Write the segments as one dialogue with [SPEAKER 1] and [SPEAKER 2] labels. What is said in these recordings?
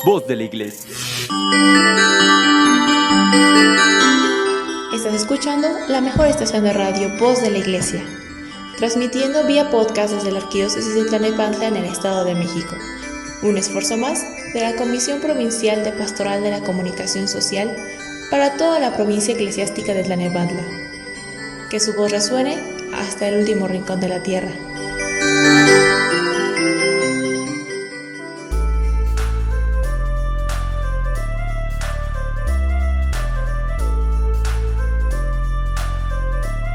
[SPEAKER 1] voz de la iglesia.
[SPEAKER 2] Estás escuchando la mejor estación de radio, Voz de la Iglesia, transmitiendo vía podcast desde la Arquidiócesis de Tlalnepantla en el Estado de México. Un esfuerzo más de la Comisión Provincial de Pastoral de la Comunicación Social para toda la provincia eclesiástica de Tlalnepantla. Que su voz resuene hasta el último rincón de la tierra.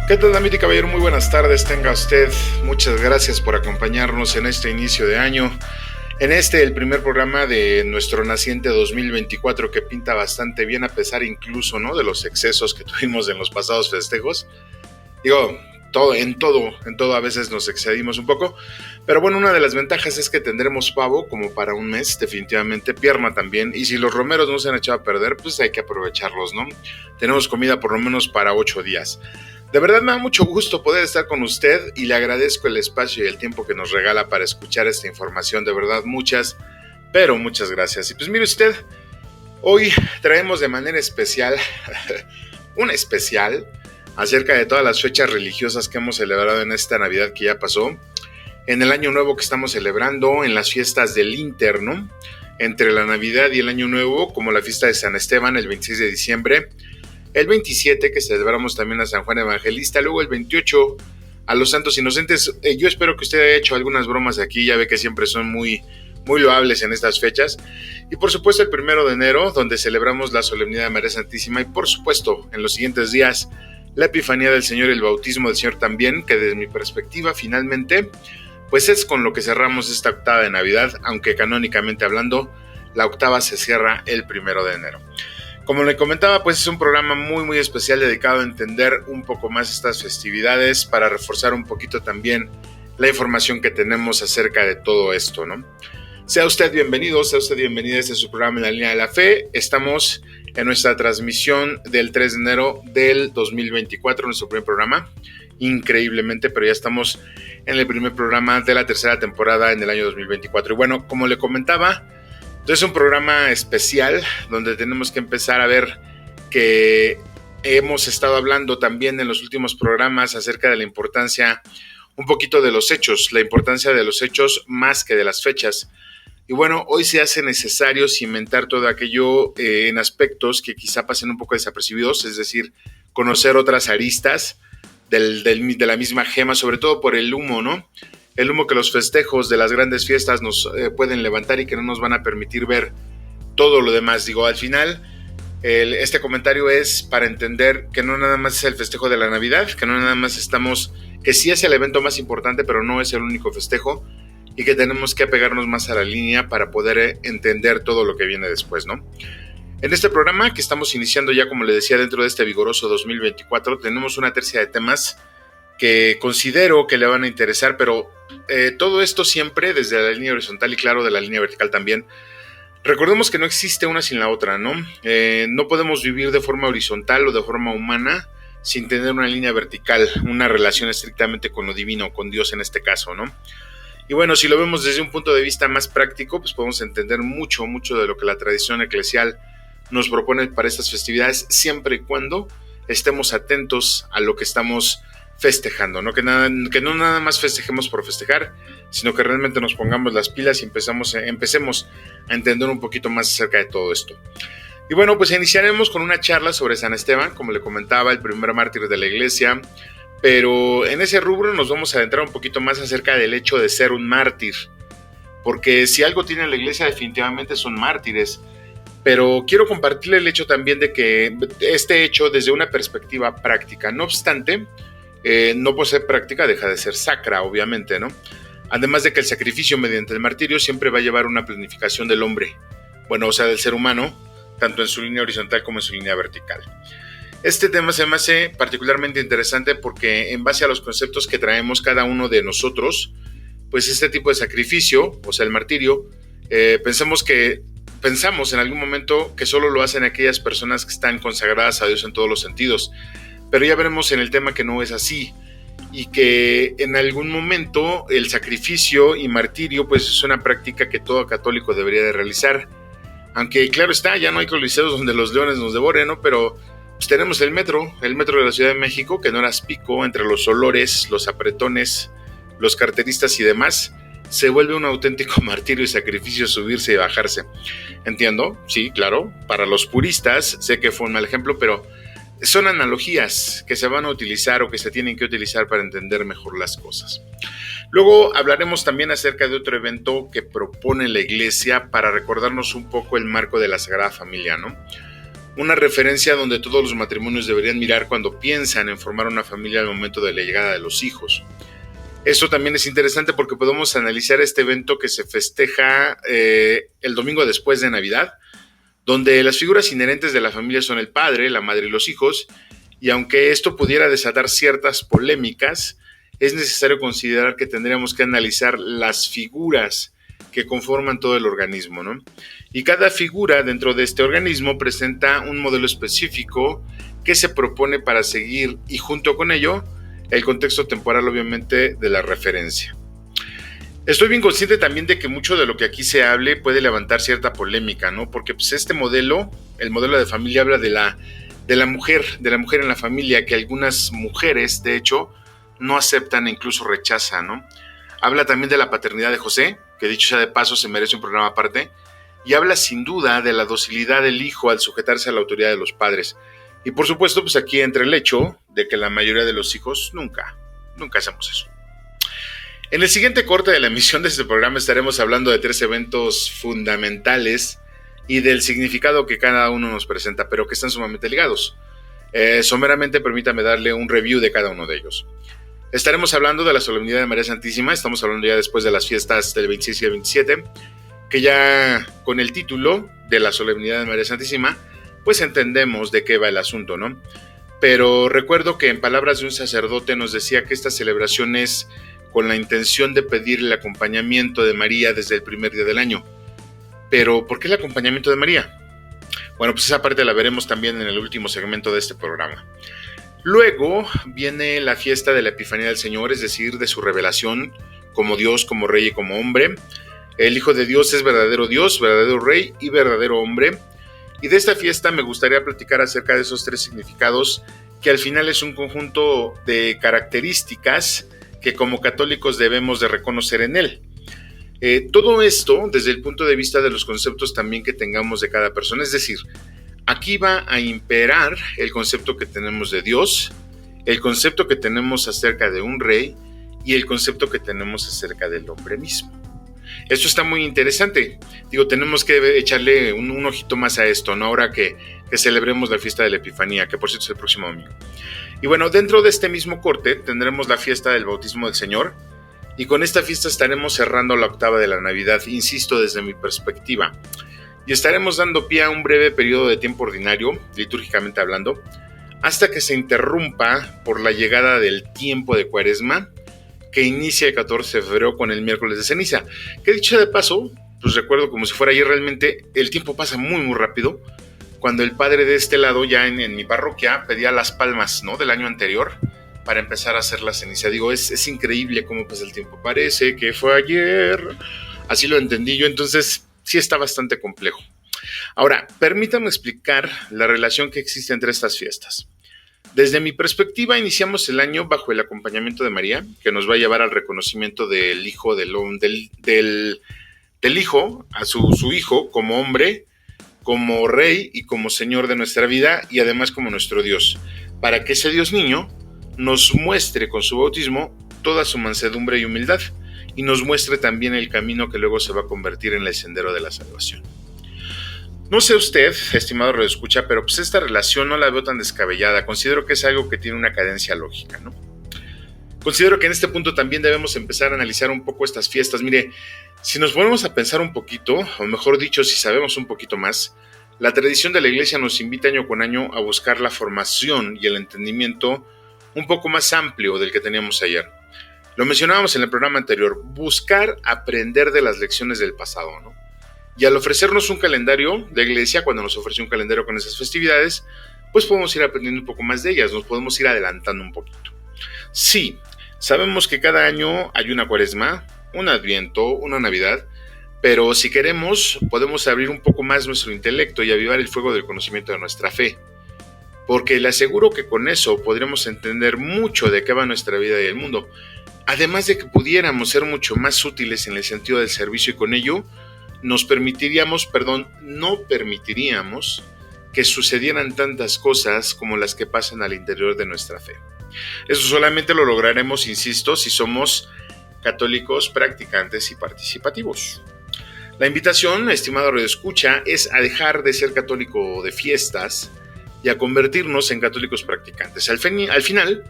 [SPEAKER 3] ¿Qué tal, damita y caballero? Muy buenas tardes, tenga usted. Muchas gracias por acompañarnos en este inicio de año. El primer programa de nuestro naciente 2024, que pinta bastante bien a pesar incluso, ¿no?, de los excesos que tuvimos en los pasados festejos. En todo a veces nos excedimos un poco, pero bueno, una de las ventajas es que tendremos pavo como para un mes, definitivamente, pierna también, y si los romeros no se han echado a perder, pues hay que aprovecharlos, ¿no? Tenemos comida por lo menos para 8 días. De verdad me da mucho gusto poder estar con usted y le agradezco el espacio y el tiempo que nos regala para escuchar esta información. De verdad, muchas gracias. Y pues mire usted, hoy traemos de manera especial, un especial acerca de todas las fechas religiosas que hemos celebrado en esta Navidad que ya pasó, en el Año Nuevo que estamos celebrando, en las fiestas del Inter, ¿no? Entre la Navidad y el Año Nuevo, como la fiesta de San Esteban, el 26 de diciembre, el 27, que celebramos también a San Juan Evangelista, luego el 28 a los Santos Inocentes. Yo espero que usted haya hecho algunas bromas aquí, ya ve que siempre son muy loables en estas fechas. Y por supuesto el 1 de enero, donde celebramos la solemnidad de María Santísima, y por supuesto en los siguientes días la Epifanía del Señor y el Bautismo del Señor también, que desde mi perspectiva finalmente pues es con lo que cerramos esta octava de Navidad, aunque canónicamente hablando la octava se cierra el 1 de enero. Como le comentaba, pues es un programa muy especial dedicado a entender un poco más estas festividades, para reforzar un poquito también la información que tenemos acerca de todo esto, ¿no? Sea usted bienvenido, sea usted bienvenida a este su programa En la Línea de la Fe. Estamos en nuestra transmisión del 3 de enero del 2024, nuestro primer programa, increíblemente, pero ya estamos en el primer programa de la tercera temporada en el año 2024. Y bueno, como le comentaba, entonces es un programa especial donde tenemos que empezar a ver que hemos estado hablando también en los últimos programas acerca de la importancia un poquito de los hechos, la importancia de los hechos más que de las fechas. Y bueno, hoy se hace necesario cimentar todo aquello en aspectos que quizá pasen un poco desapercibidos, es decir, conocer otras aristas de la misma gema, sobre todo por el humo, ¿no? El humo que los festejos de las grandes fiestas nos pueden levantar y que no nos van a permitir ver todo lo demás. Al final, este comentario es para entender que no nada más es el festejo de la Navidad, que no nada más que sí es el evento más importante, pero no es el único festejo, y que tenemos que apegarnos más a la línea para poder entender todo lo que viene después, ¿no? En este programa que estamos iniciando ya, como le decía, dentro de este vigoroso 2024, tenemos una tercia de temas que considero que le van a interesar, pero todo esto siempre desde la línea horizontal y claro de la línea vertical también. Recordemos que no existe una sin la otra, ¿no? No podemos vivir de forma horizontal o de forma humana sin tener una línea vertical, una relación estrictamente con lo divino, con Dios en este caso, ¿no? Y bueno, si lo vemos desde un punto de vista más práctico, pues podemos entender mucho de lo que la tradición eclesial nos propone para estas festividades, siempre y cuando estemos atentos a lo que estamos festejando, ¿no? Que no nada más festejemos por festejar, sino que realmente nos pongamos las pilas y empecemos a entender un poquito más acerca de todo esto. Y bueno, pues iniciaremos con una charla sobre San Esteban, como le comentaba, el primer mártir de la iglesia, pero en ese rubro nos vamos a adentrar un poquito más acerca del hecho de ser un mártir, porque si algo tiene la iglesia definitivamente son mártires, pero quiero compartirle el hecho también de que este hecho desde una perspectiva práctica, no obstante, no por ser práctica deja de ser sacra, obviamente, ¿no? Además de que el sacrificio mediante el martirio siempre va a llevar una planificación del hombre, del ser humano, tanto en su línea horizontal como en su línea vertical. Este tema se me hace particularmente interesante porque en base a los conceptos que traemos cada uno de nosotros, pues este tipo de sacrificio, el martirio, pensamos en algún momento que solo lo hacen aquellas personas que están consagradas a Dios en todos los sentidos, pero ya veremos en el tema que no es así, y que en algún momento el sacrificio y martirio pues es una práctica que todo católico debería de realizar. Aunque claro está, ya no hay coliseos donde los leones nos devoren, ¿no? Pero pues tenemos el metro de la Ciudad de México, que en horas pico, entre los olores, los apretones, los carteristas y demás, se vuelve un auténtico martirio y sacrificio subirse y bajarse. Entiendo, sí, claro, para los puristas, sé que fue un mal ejemplo, pero son analogías que se van a utilizar o que se tienen que utilizar para entender mejor las cosas. Luego hablaremos también acerca de otro evento que propone la Iglesia para recordarnos un poco el marco de la Sagrada Familia, ¿no? Una referencia donde todos los matrimonios deberían mirar cuando piensan en formar una familia al momento de la llegada de los hijos. Esto también es interesante porque podemos analizar este evento que se festeja el domingo después de Navidad, donde las figuras inherentes de la familia son el padre, la madre y los hijos, y aunque esto pudiera desatar ciertas polémicas, es necesario considerar que tendríamos que analizar las figuras que conforman todo el organismo, ¿no? Y cada figura dentro de este organismo presenta un modelo específico que se propone para seguir, y junto con ello, el contexto temporal obviamente de la referencia. Estoy bien consciente también de que mucho de lo que aquí se hable puede levantar cierta polémica, ¿no? Porque pues este modelo, el modelo de familia, habla de la mujer en la familia, que algunas mujeres, de hecho, no aceptan e incluso rechazan, ¿no? Habla también de la paternidad de José, que dicho sea de paso se merece un programa aparte, y habla sin duda de la docilidad del hijo al sujetarse a la autoridad de los padres. Y por supuesto, pues aquí entra el hecho de que la mayoría de los hijos nunca hacemos eso. En el siguiente corte de la emisión de este programa estaremos hablando de 3 eventos fundamentales y del significado que cada uno nos presenta, pero que están sumamente ligados. Someramente permítame darle un review de cada uno de ellos. Estaremos hablando de la solemnidad de María Santísima, estamos hablando ya después de las fiestas del 26 y el 27, que ya con el título de la solemnidad de María Santísima, pues entendemos de qué va el asunto, ¿no? Pero recuerdo que en palabras de un sacerdote nos decía que esta celebración es con la intención de pedir el acompañamiento de María desde el primer día del año. Pero, ¿por qué el acompañamiento de María? Bueno, pues esa parte la veremos también en el último segmento de este programa. Luego viene la fiesta de la Epifanía del Señor, es decir, de su revelación como Dios, como Rey y como hombre. El Hijo de Dios es verdadero Dios, verdadero Rey y verdadero hombre. Y de esta fiesta me gustaría platicar acerca de esos 3 significados, que al final es un conjunto de características que como católicos debemos de reconocer en él. Todo esto desde el punto de vista de los conceptos también que tengamos de cada persona, es decir, aquí va a imperar el concepto que tenemos de Dios, el concepto que tenemos acerca de un rey y el concepto que tenemos acerca del hombre mismo. Esto está muy interesante. Digo, tenemos que echarle un ojito más a esto, ¿no? Ahora que celebremos la fiesta de la Epifanía, que por cierto es el próximo domingo. Y bueno, dentro de este mismo corte tendremos la fiesta del bautismo del Señor, y con esta fiesta estaremos cerrando la octava de la Navidad, insisto, desde mi perspectiva. Y estaremos dando pie a un breve periodo de tiempo ordinario, litúrgicamente hablando, hasta que se interrumpa por la llegada del tiempo de Cuaresma, que inicia el 14 de febrero con el miércoles de ceniza. Que dicho de paso, pues recuerdo como si fuera ayer, realmente el tiempo pasa muy muy rápido. Cuando el padre de este lado, ya en mi parroquia, pedía las palmas, ¿no?, del año anterior para empezar a hacer la ceniza. Digo, es increíble cómo pasa el tiempo. Parece que fue ayer. Así lo entendí yo, entonces sí está bastante complejo. Ahora, permítame explicar la relación que existe entre estas fiestas. Desde mi perspectiva, iniciamos el año bajo el acompañamiento de María, que nos va a llevar al reconocimiento del hijo, del hijo, a su hijo como hombre, como rey y como señor de nuestra vida, y además como nuestro Dios, para que ese Dios niño nos muestre con su bautismo toda su mansedumbre y humildad, y nos muestre también el camino que luego se va a convertir en el sendero de la salvación. No sé usted, estimado radioescucha, pero pues esta relación no la veo tan descabellada. Considero que es algo que tiene una cadencia lógica, ¿no? Considero que en este punto también debemos empezar a analizar un poco estas fiestas. Mire, si nos ponemos a pensar un poquito, o mejor dicho, si sabemos un poquito más, la tradición de la Iglesia nos invita año con año a buscar la formación y el entendimiento un poco más amplio del que teníamos ayer. Lo mencionábamos en el programa anterior, buscar aprender de las lecciones del pasado, ¿no? Y al ofrecernos un calendario, la Iglesia, cuando nos ofrece un calendario con esas festividades, pues podemos ir aprendiendo un poco más de ellas, nos podemos ir adelantando un poquito. Sí, sabemos que cada año hay una Cuaresma, un Adviento, una Navidad, Pero si queremos, podemos abrir un poco más nuestro intelecto y avivar el fuego del conocimiento de nuestra fe. Porque le aseguro que con eso podremos entender mucho de qué va nuestra vida y el mundo. Además de que pudiéramos ser mucho más útiles en el sentido del servicio y con ello no permitiríamos que sucedieran tantas cosas como las que pasan al interior de nuestra fe. Eso solamente lo lograremos, insisto, si somos católicos practicantes y participativos. La invitación, estimado radioescucha, es a dejar de ser católico de fiestas y a convertirnos en católicos practicantes. Al final,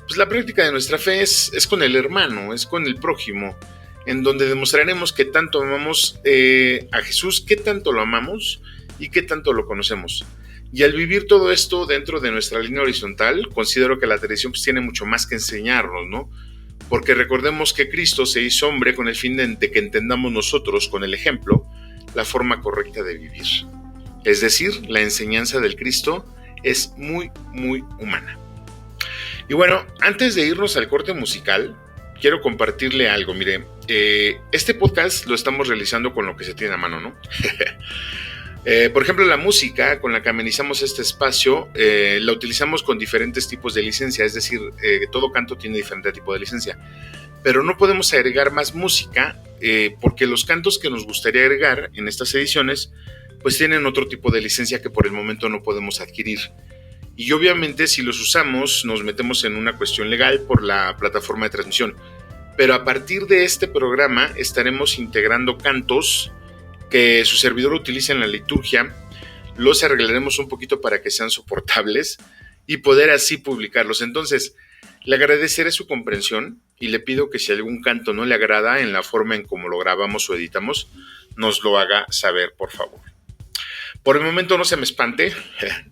[SPEAKER 3] pues la práctica de nuestra fe es con el hermano, es con el prójimo, en donde demostraremos que tanto amamos a Jesús, qué tanto lo amamos y qué tanto lo conocemos. Y al vivir todo esto dentro de nuestra línea horizontal, considero que la tradición pues tiene mucho más que enseñarnos, ¿no? Porque recordemos que Cristo se hizo hombre con el fin de que entendamos nosotros, con el ejemplo, la forma correcta de vivir. Es decir, la enseñanza del Cristo es muy, muy humana. Y bueno, antes de irnos al corte musical, quiero compartirle algo. Mire, este podcast lo estamos realizando con lo que se tiene a mano, ¿no? Por ejemplo, la música con la que amenizamos este espacio la utilizamos con diferentes tipos de licencia, es decir, todo canto tiene diferente tipo de licencia, pero no podemos agregar más música porque los cantos que nos gustaría agregar en estas ediciones pues tienen otro tipo de licencia que por el momento no podemos adquirir. Y obviamente si los usamos nos metemos en una cuestión legal por la plataforma de transmisión, pero a partir de este programa estaremos integrando cantos que su servidor utiliza en la liturgia, los arreglaremos un poquito para que sean soportables y poder así publicarlos. Entonces, le agradeceré su comprensión y le pido que si algún canto no le agrada en la forma en cómo lo grabamos o editamos, nos lo haga saber, por favor. Por el momento no se me espante,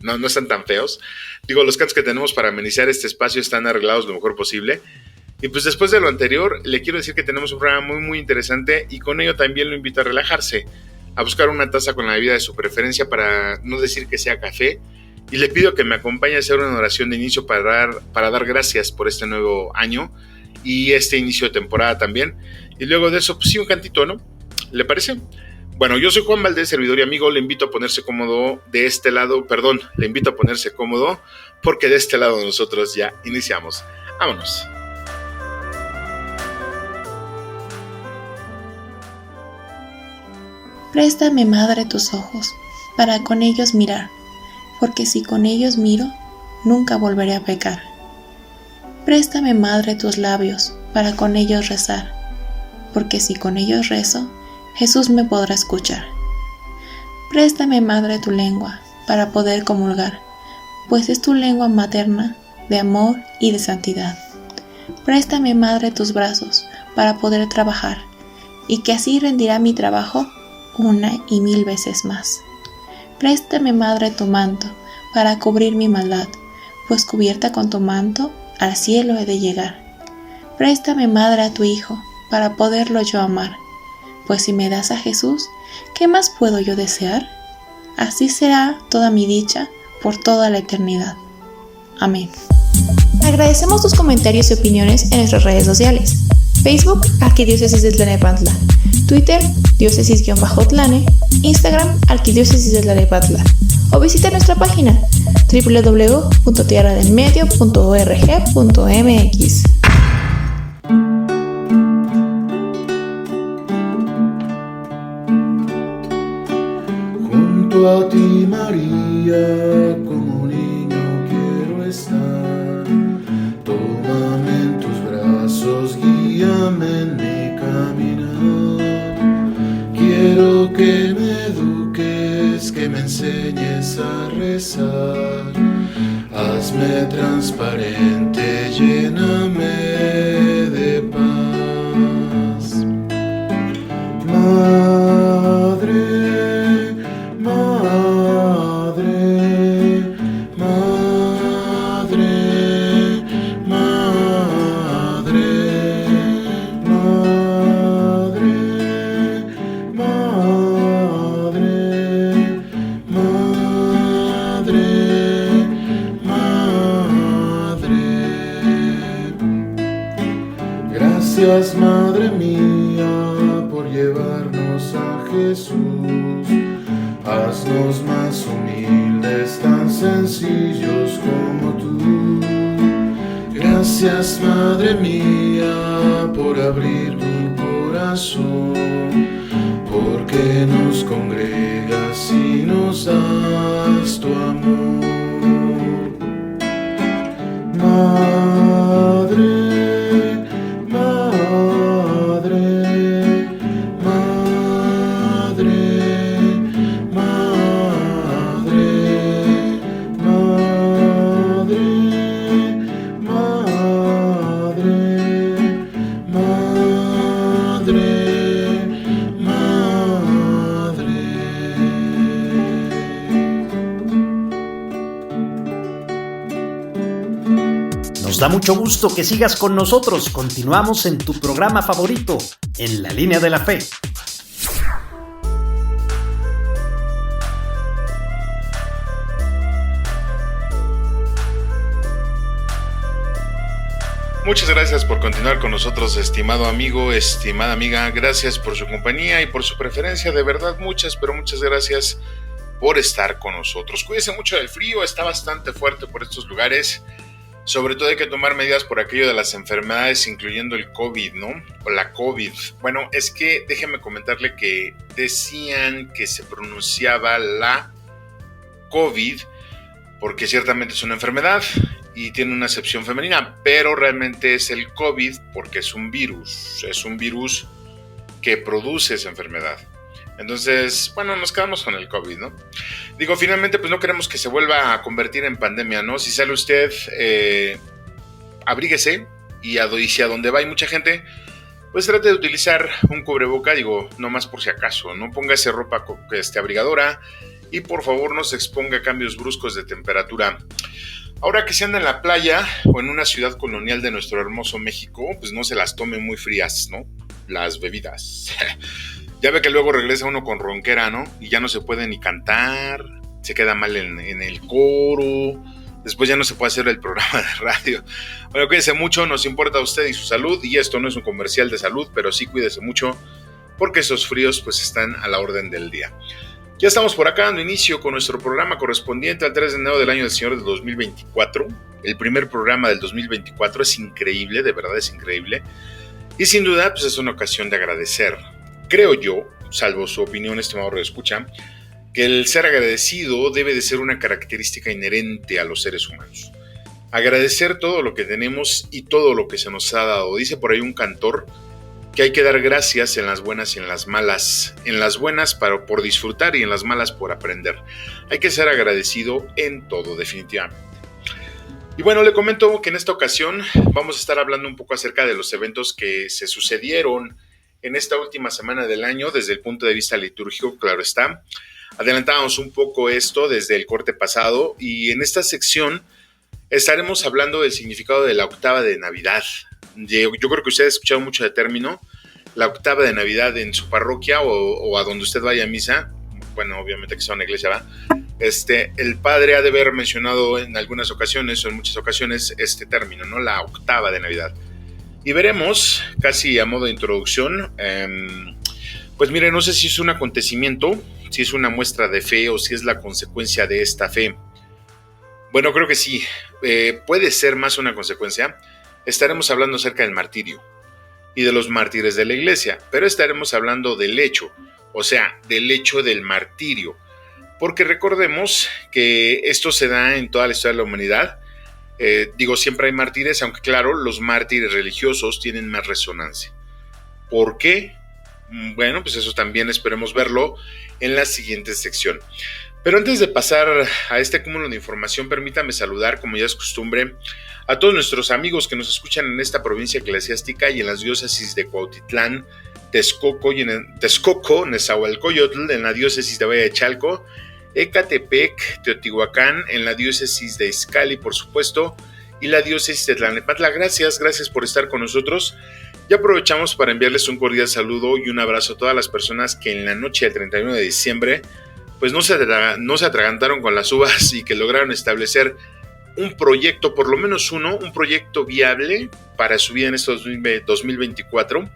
[SPEAKER 3] no están tan feos. Digo, los cantos que tenemos para amenizar este espacio están arreglados lo mejor posible. Y pues después de lo anterior, le quiero decir que tenemos un programa muy muy interesante y con ello también lo invito a relajarse, a buscar una taza con la bebida de su preferencia para no decir que sea café, y le pido que me acompañe a hacer una oración de inicio para dar gracias por este nuevo año y este inicio de temporada también, y luego de eso pues sí un cantito, ¿no? ¿Le parece? Bueno, yo soy Juan Valdés, servidor y amigo, le invito a ponerse cómodo le invito a ponerse cómodo porque de este lado nosotros ya iniciamos. Vámonos.
[SPEAKER 2] Préstame, Madre, tus ojos, para con ellos mirar, porque si con ellos miro, nunca volveré a pecar. Préstame, Madre, tus labios, para con ellos rezar, porque si con ellos rezo, Jesús me podrá escuchar. Préstame, Madre, tu lengua, para poder comulgar, pues es tu lengua materna de amor y de santidad. Préstame, Madre, tus brazos, para poder trabajar, y que así rendirá mi trabajo una y mil veces más. Préstame, Madre, tu manto, para cubrir mi maldad, pues cubierta con tu manto, al cielo he de llegar. Préstame, Madre, a tu Hijo, para poderlo yo amar, pues si me das a Jesús, ¿qué más puedo yo desear? Así será toda mi dicha por toda la eternidad. Amén. Agradecemos tus comentarios y opiniones en nuestras redes sociales. Facebook, Arquidiócesis de Tlalnepantla. Twitter, diócesis-tlane. Instagram, Arquidiócesis de Tlalnepantla. O visita nuestra página www.tierradelmedio.org.mx.
[SPEAKER 1] Junto a ti, María, como niño quiero estar. Tómame en tus brazos, guíame en mi caminar. Quiero que me eduques, que me enseñes a rezar. Hazme transparente, lléname de paz. Madre, Madre, Madre, Madre, Madre, Madre, Madre, Madre. Gracias, Madre mía, por por llevarnos a Jesús. Haznos más humildes, tan sencillos como tú. Gracias, Madre mía, por abrir mi corazón, porque nos congregas y nos das tu amor. Madre, Madre, Madre, Madre, Madre, Madre, Madre,
[SPEAKER 4] Nos da mucho gusto que sigas con nosotros. Continuamos en tu programa favorito, En la Línea de la Fe.
[SPEAKER 3] Muchas gracias por continuar con nosotros, estimado amigo, estimada amiga. Gracias por su compañía y por su preferencia. De verdad, muchas gracias por estar con nosotros. Cuídense mucho del frío, está bastante fuerte por estos lugares. Sobre todo hay que tomar medidas por aquello de las enfermedades, incluyendo el COVID, ¿no? O la COVID. Bueno, es que déjenme comentarle que decían que se pronunciaba la COVID porque ciertamente es una enfermedad y tiene una acepción femenina, pero realmente es el COVID porque es un virus que produce esa enfermedad. Entonces, bueno, nos quedamos con el COVID, ¿no? Digo, finalmente, pues no queremos que se vuelva a convertir en pandemia, ¿no? Si sale usted, abríguese y si a donde va hay mucha gente, pues trate de utilizar un cubreboca, digo, no más por si acaso, ¿no? Póngase ropa abrigadora y por favor no se exponga a cambios bruscos de temperatura. Ahora que se anda en la playa o en una ciudad colonial de nuestro hermoso México, pues no se las tome muy frías, ¿no? Las bebidas. Ya ve que luego regresa uno con ronquera, ¿no? Y ya no se puede ni cantar, se queda mal en el coro, después ya no se puede hacer el programa de radio. Bueno, cuídese mucho, nos importa a usted y su salud, y esto no es un comercial de salud, pero sí cuídese mucho, porque esos fríos pues están a la orden del día. Ya estamos por acá dando inicio con nuestro programa correspondiente al 3 de enero del año del Señor de 2024. El primer programa del 2024 es increíble, de verdad es increíble. Y sin duda, pues es una ocasión de agradecer. Creo yo, salvo su opinión, estimado radioescucha, que el ser agradecido debe de ser una característica inherente a los seres humanos. Agradecer todo lo que tenemos y todo lo que se nos ha dado. Dice por ahí un cantor que hay que dar gracias en las buenas y en las malas. En las buenas por disfrutar y en las malas por aprender. Hay que ser agradecido en todo, definitivamente. Y bueno, le comento que en esta ocasión vamos a estar hablando un poco acerca de los eventos que se sucedieron en esta última semana del año desde el punto de vista litúrgico, claro está. Adelantábamos un poco esto desde el corte pasado y en esta sección estaremos hablando del significado de la octava de Navidad. Yo creo que usted ha escuchado mucho de término, la octava de Navidad en su parroquia o a donde usted vaya a misa. Bueno, obviamente que sea una iglesia, ¿va? El padre ha de haber mencionado en algunas ocasiones o en muchas ocasiones este término, ¿no? La octava de Navidad. Y veremos, casi a modo de introducción, pues mire, no sé si es un acontecimiento, si es una muestra de fe o si es la consecuencia de esta fe. Bueno, creo que sí, puede ser más una consecuencia. Estaremos hablando acerca del martirio y de los mártires de la iglesia, pero estaremos hablando del hecho, o sea, del hecho del martirio, porque recordemos que esto se da en toda la historia de la humanidad. Siempre hay mártires, aunque claro, los mártires religiosos tienen más resonancia. ¿Por qué? Bueno, pues eso también esperemos verlo en la siguiente sección. Pero antes de pasar a este cúmulo de información, permítame saludar, como ya es costumbre, a todos nuestros amigos que nos escuchan en esta provincia eclesiástica y en las diócesis de Cuautitlán, Texcoco, Nezahualcóyotl, en la diócesis de Valle de Chalco, Ecatepec, Teotihuacán, en la diócesis de Izcalli, por supuesto, y la diócesis de Tlalnepantla. Gracias por estar con nosotros. Y aprovechamos para enviarles un cordial saludo y un abrazo a todas las personas que en la noche del 31 de diciembre pues no se atragantaron con las uvas y que lograron establecer un proyecto, por lo menos un proyecto viable para su vida en este 2024.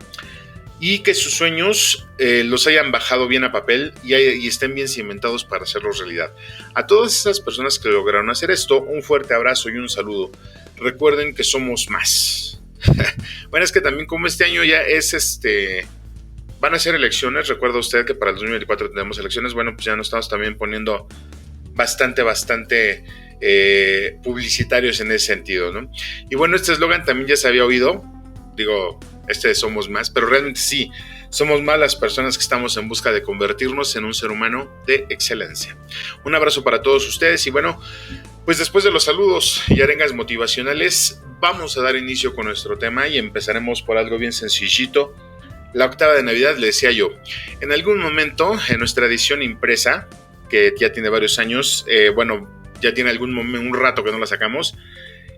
[SPEAKER 3] y que sus sueños los hayan bajado bien a papel y estén bien cimentados para hacerlos realidad. A todas esas personas que lograron hacer esto, un fuerte abrazo y un saludo. Recuerden que somos más. Bueno, es que también como este año ya es van a ser elecciones, recuerda usted que para el 2024 tenemos elecciones, bueno, pues ya nos estamos también poniendo bastante publicitarios en ese sentido, ¿no? Y bueno, este eslogan también ya se había oído, digo, somos más, pero realmente sí, somos más las personas que estamos en busca de convertirnos en un ser humano de excelencia. Un abrazo para todos ustedes y bueno, pues después de los saludos y arengas motivacionales, vamos a dar inicio con nuestro tema y empezaremos por algo bien sencillito. La octava de Navidad, le decía yo, en algún momento en nuestra edición impresa, que ya tiene varios años, ya tiene un rato que no la sacamos,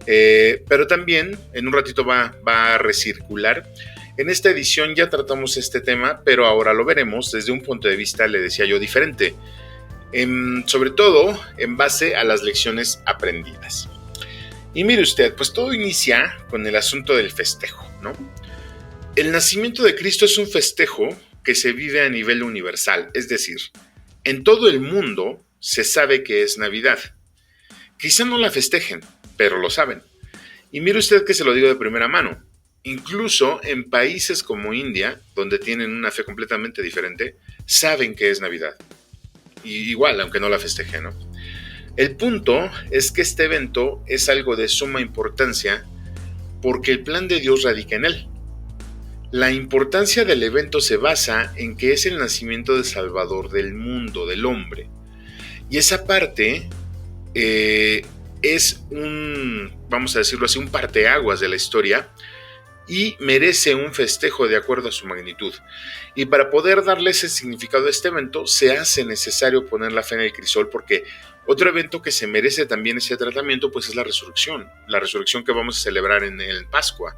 [SPEAKER 3] pero también en un ratito va a recircular. En esta edición ya tratamos este tema, pero ahora lo veremos desde un punto de vista, le decía yo, diferente, sobre todo en base a las lecciones aprendidas. Y mire usted, pues todo inicia con el asunto del festejo, ¿no? El nacimiento de Cristo es un festejo que se vive a nivel universal, es decir, en todo el mundo se sabe que es Navidad. Quizá no la festejen, pero lo saben. Y mire usted que se lo digo de primera mano. Incluso en países como India, donde tienen una fe completamente diferente, saben que es Navidad. Y igual, aunque no la festejen, ¿no? El punto es que este evento es algo de suma importancia porque el plan de Dios radica en él. La importancia del evento se basa en que es el nacimiento del Salvador del mundo, del hombre. Y esa parte es vamos a decirlo así, un parteaguas de la historia y merece un festejo de acuerdo a su magnitud. Y para poder darle ese significado a este evento, se hace necesario poner la fe en el crisol, porque otro evento que se merece también ese tratamiento, pues es la resurrección que vamos a celebrar en Pascua.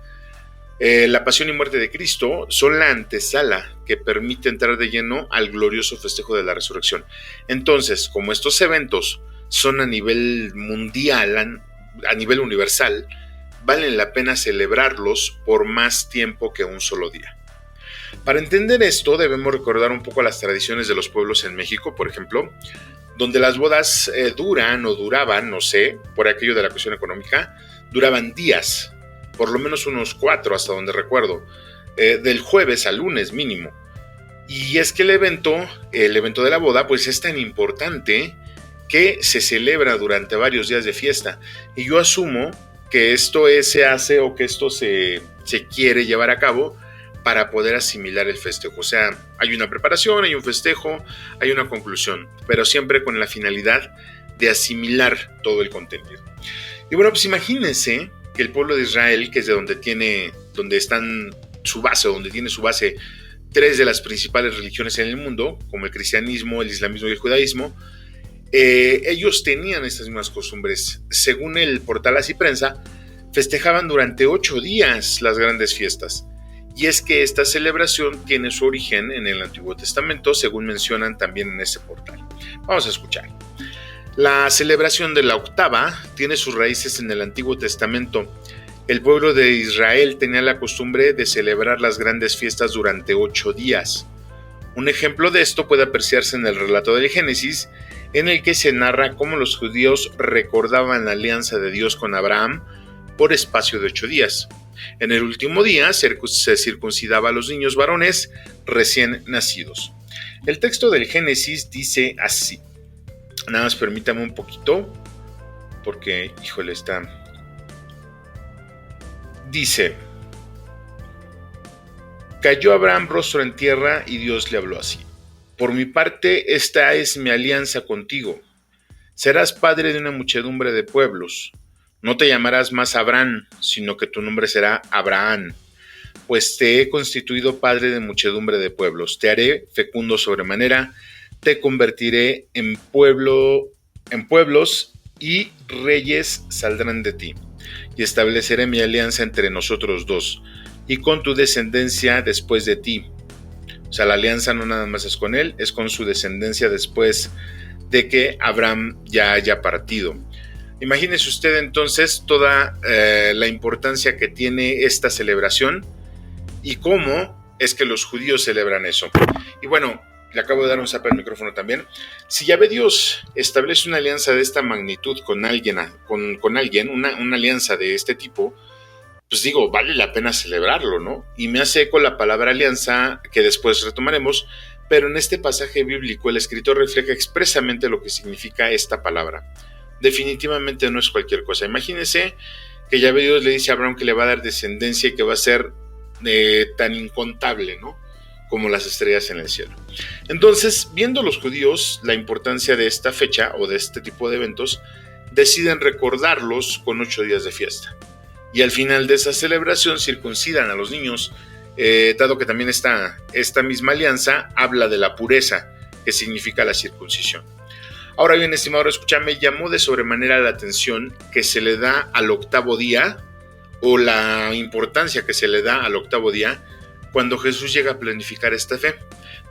[SPEAKER 3] La pasión y muerte de Cristo son la antesala que permite entrar de lleno al glorioso festejo de la resurrección. Entonces, como estos eventos son a nivel mundial, a nivel universal, valen la pena celebrarlos por más tiempo que un solo día. Para entender esto, debemos recordar un poco las tradiciones de los pueblos en México, por ejemplo, donde las bodas duraban, no sé, por aquello de la cuestión económica, duraban días, por lo menos unos 4 hasta donde recuerdo, del jueves al lunes mínimo. Y es que el evento de la boda, pues es tan importante que se celebra durante varios días de fiesta. Y yo asumo que esto se hace o que esto se quiere llevar a cabo para poder asimilar el festejo. O sea, hay una preparación, hay un festejo, hay una conclusión, pero siempre con la finalidad de asimilar todo el contenido. Y bueno, pues imagínense que el pueblo de Israel, que es de donde tiene su base 3 de las principales religiones en el mundo, como el cristianismo, el islamismo y el judaísmo, ellos tenían estas mismas costumbres. Según el portal Así Prensa, festejaban durante 8 días las grandes fiestas. Y es que esta celebración tiene su origen en el Antiguo Testamento, según mencionan también en ese portal. Vamos a escuchar. La celebración de la octava tiene sus raíces en el Antiguo Testamento. El pueblo de Israel tenía la costumbre de celebrar las grandes fiestas durante 8 días. Un ejemplo de esto puede apreciarse en el relato del Génesis, en el que se narra cómo los judíos recordaban la alianza de Dios con Abraham por espacio de 8 días. En el último día se circuncidaba a los niños varones recién nacidos. El texto del Génesis dice así. Nada más permítame un poquito, porque, híjole, Dice: cayó Abraham rostro en tierra y Dios le habló así: por mi parte, esta es mi alianza contigo. Serás padre de una muchedumbre de pueblos. No te llamarás más Abraham, sino que tu nombre será Abraham, pues te he constituido padre de muchedumbre de pueblos. Te haré fecundo sobremanera, te convertiré en pueblos y reyes saldrán de ti. Y estableceré mi alianza entre nosotros dos, y con tu descendencia después de ti. O sea, la alianza no nada más es con él, es con su descendencia después de que Abraham ya haya partido. Imagínese usted entonces toda la importancia que tiene esta celebración y cómo es que los judíos celebran eso. Y bueno, le acabo de dar un zap al micrófono también. Si Yahvé Dios establece una alianza de esta magnitud con alguien, una alianza de este tipo, pues digo, vale la pena celebrarlo, ¿no? Y me hace eco la palabra alianza, que después retomaremos, pero en este pasaje bíblico el escritor refleja expresamente lo que significa esta palabra. Definitivamente no es cualquier cosa. Imagínense que Yahvé Dios le dice a Abraham que le va a dar descendencia y que va a ser tan incontable, ¿no?, como las estrellas en el cielo. Entonces, viendo los judíos la importancia de esta fecha o de este tipo de eventos, deciden recordarlos con 8 días de fiesta. Y al final de esa celebración circuncidan a los niños, dado que también esta misma alianza habla de la pureza, que significa la circuncisión. Ahora bien, estimado, escúchame, llamó de sobremanera la atención que se le da al octavo día, o la importancia que se le da al octavo día, cuando Jesús llega a planificar esta fe.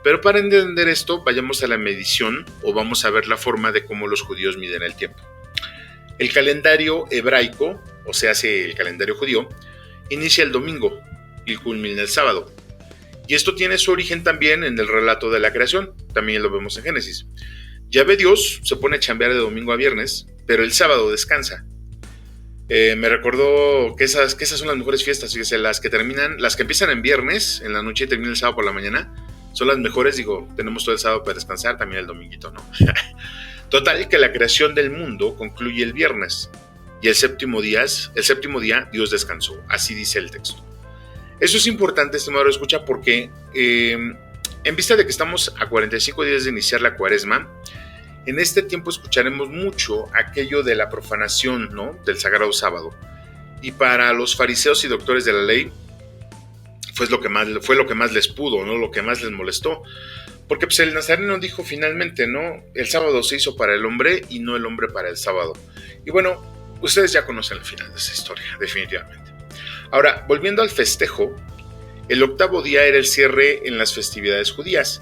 [SPEAKER 3] Pero para entender esto, vayamos a la medición, o vamos a ver la forma de cómo los judíos miden el tiempo. El calendario hebraico, o sea, el calendario judío, inicia el domingo y culmina el sábado. Y esto tiene su origen también en el relato de la creación, también lo vemos en Génesis. Yahvé Dios se pone a chambear de domingo a viernes, pero el sábado descansa. Me recordó que esas son las mejores fiestas, fíjese, las que empiezan en viernes, en la noche, y terminan el sábado por la mañana, son las mejores. Digo, tenemos todo el sábado para descansar, también el dominguito, ¿no? Total, que la creación del mundo concluye el viernes, y el séptimo día Dios descansó, así dice el texto. Eso es importante, estimado escucha, porque en vista de que estamos a 45 días de iniciar la cuaresma, en este tiempo escucharemos mucho aquello de la profanación, ¿no?, del sagrado sábado. Y para los fariseos y doctores de la ley, fue lo que más les pudo, ¿no?, lo que más les molestó. Porque pues el nazareno dijo finalmente, ¿no?, el sábado se hizo para el hombre y no el hombre para el sábado. Y bueno, ustedes ya conocen el final de esa historia, definitivamente. Ahora, volviendo al festejo, el octavo día era el cierre en las festividades judías,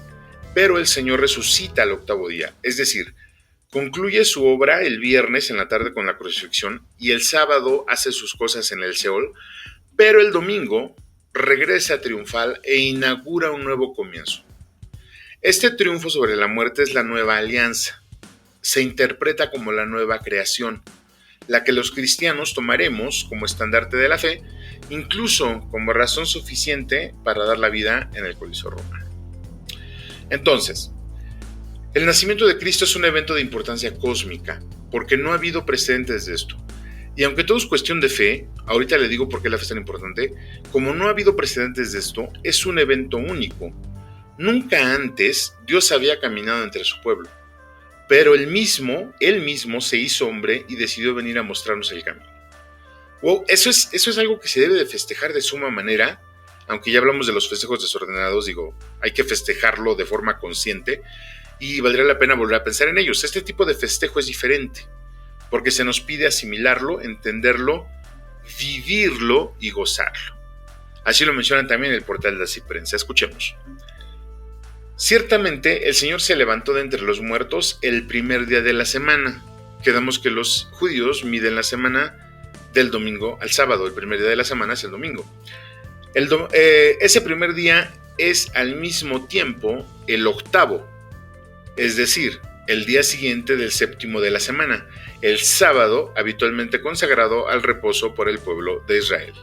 [SPEAKER 3] pero el Señor resucita al octavo día, es decir, concluye su obra el viernes en la tarde con la crucifixión y el sábado hace sus cosas en el Seol, pero el domingo regresa triunfal e inaugura un nuevo comienzo. Este triunfo sobre la muerte es la nueva alianza. Se interpreta como la nueva creación, la que los cristianos tomaremos como estandarte de la fe, incluso como razón suficiente para dar la vida en el Coliseo romano. Entonces, el nacimiento de Cristo es un evento de importancia cósmica, porque no ha habido precedentes de esto. Y aunque todo es cuestión de fe, ahorita le digo por qué la fe es tan importante, como no ha habido precedentes de esto, es un evento único. Nunca antes Dios había caminado entre su pueblo, pero Él mismo se hizo hombre y decidió venir a mostrarnos el camino. Wow, eso es algo que se debe de festejar de suma manera. Aunque ya hablamos de los festejos desordenados, digo, hay que festejarlo de forma consciente y valdría la pena volver a pensar en ellos. Este tipo de festejo es diferente, porque se nos pide asimilarlo, entenderlo, vivirlo y gozarlo. Así lo mencionan también en el portal de la Ciprense. Escuchemos. Ciertamente el Señor se levantó de entre los muertos el primer día de la semana. Quedamos que los judíos miden la semana del domingo al sábado. El primer día de la semana es el domingo. Ese primer día es al mismo tiempo el octavo, es decir, el día siguiente del séptimo de la semana, el sábado habitualmente consagrado al reposo por el pueblo de Israel.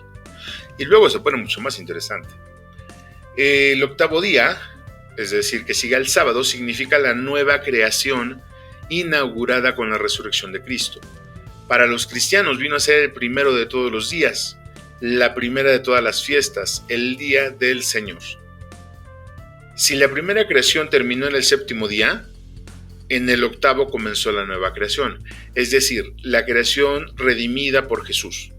[SPEAKER 3] Y luego se pone mucho más interesante. El octavo día, es decir, que sigue al sábado, significa la nueva creación inaugurada con la resurrección de Cristo. Para los cristianos vino a ser el primero de todos los días, la primera de todas las fiestas, el día del Señor. Si la primera creación terminó en el séptimo día, en el octavo comenzó la nueva creación, es decir, la creación redimida por Jesús.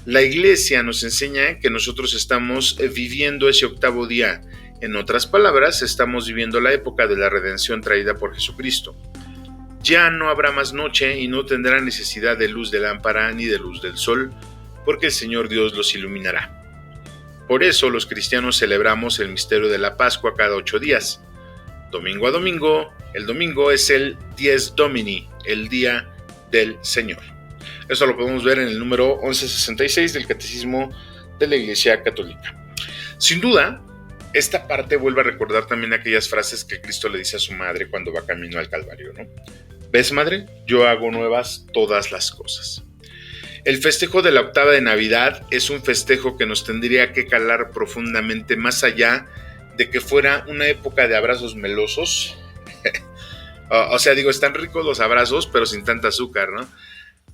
[SPEAKER 3] La Iglesia nos enseña que nosotros estamos viviendo ese octavo día. En otras palabras, estamos viviendo la época de la redención traída por Jesucristo. Ya no habrá más noche y no tendrá necesidad de luz de lámpara ni de luz del sol, porque el Señor Dios los iluminará. Por eso los cristianos celebramos el misterio de la Pascua cada 8 días. Domingo a domingo, el domingo es el Dies Domini, el día del Señor. Esto lo podemos ver en el número 1166 del Catecismo de la Iglesia Católica. Sin duda, esta parte vuelve a recordar también aquellas frases que Cristo le dice a su madre cuando va camino al Calvario, ¿no? ¿Ves, madre? Yo hago nuevas todas las cosas. El festejo de la octava de Navidad es un festejo que nos tendría que calar profundamente, más allá de que fuera una época de abrazos melosos. O sea, digo, están ricos los abrazos, pero sin tanta azúcar, ¿no?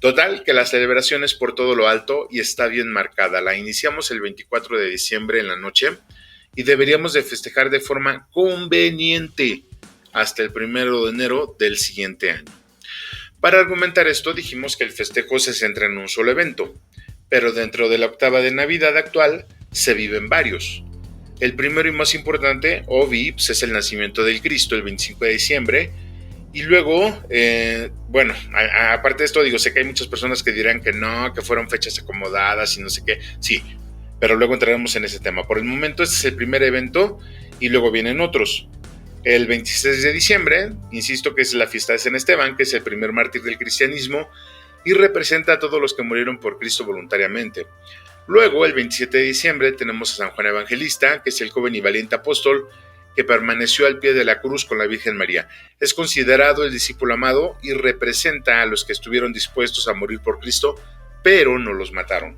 [SPEAKER 3] Total, que la celebración es por todo lo alto y está bien marcada. La iniciamos el 24 de diciembre en la noche y deberíamos de festejar de forma conveniente hasta el 1 de enero del siguiente año. Para argumentar esto, dijimos que el festejo se centra en un solo evento, pero dentro de la octava de Navidad actual se viven varios. El primero y más importante, pues es el nacimiento del Cristo, el 25 de diciembre, y luego, aparte de esto, digo, sé que hay muchas personas que dirán que no, que fueron fechas acomodadas y no sé qué, sí, pero luego entraremos en ese tema. Por el momento este es el primer evento y luego vienen otros. El 26 de diciembre, insisto que es la fiesta de San Esteban, que es el primer mártir del cristianismo y representa a todos los que murieron por Cristo voluntariamente. Luego, el 27 de diciembre, tenemos a San Juan Evangelista, que es el joven y valiente apóstol que permaneció al pie de la cruz con la Virgen María. Es considerado el discípulo amado y representa a los que estuvieron dispuestos a morir por Cristo, pero no los mataron.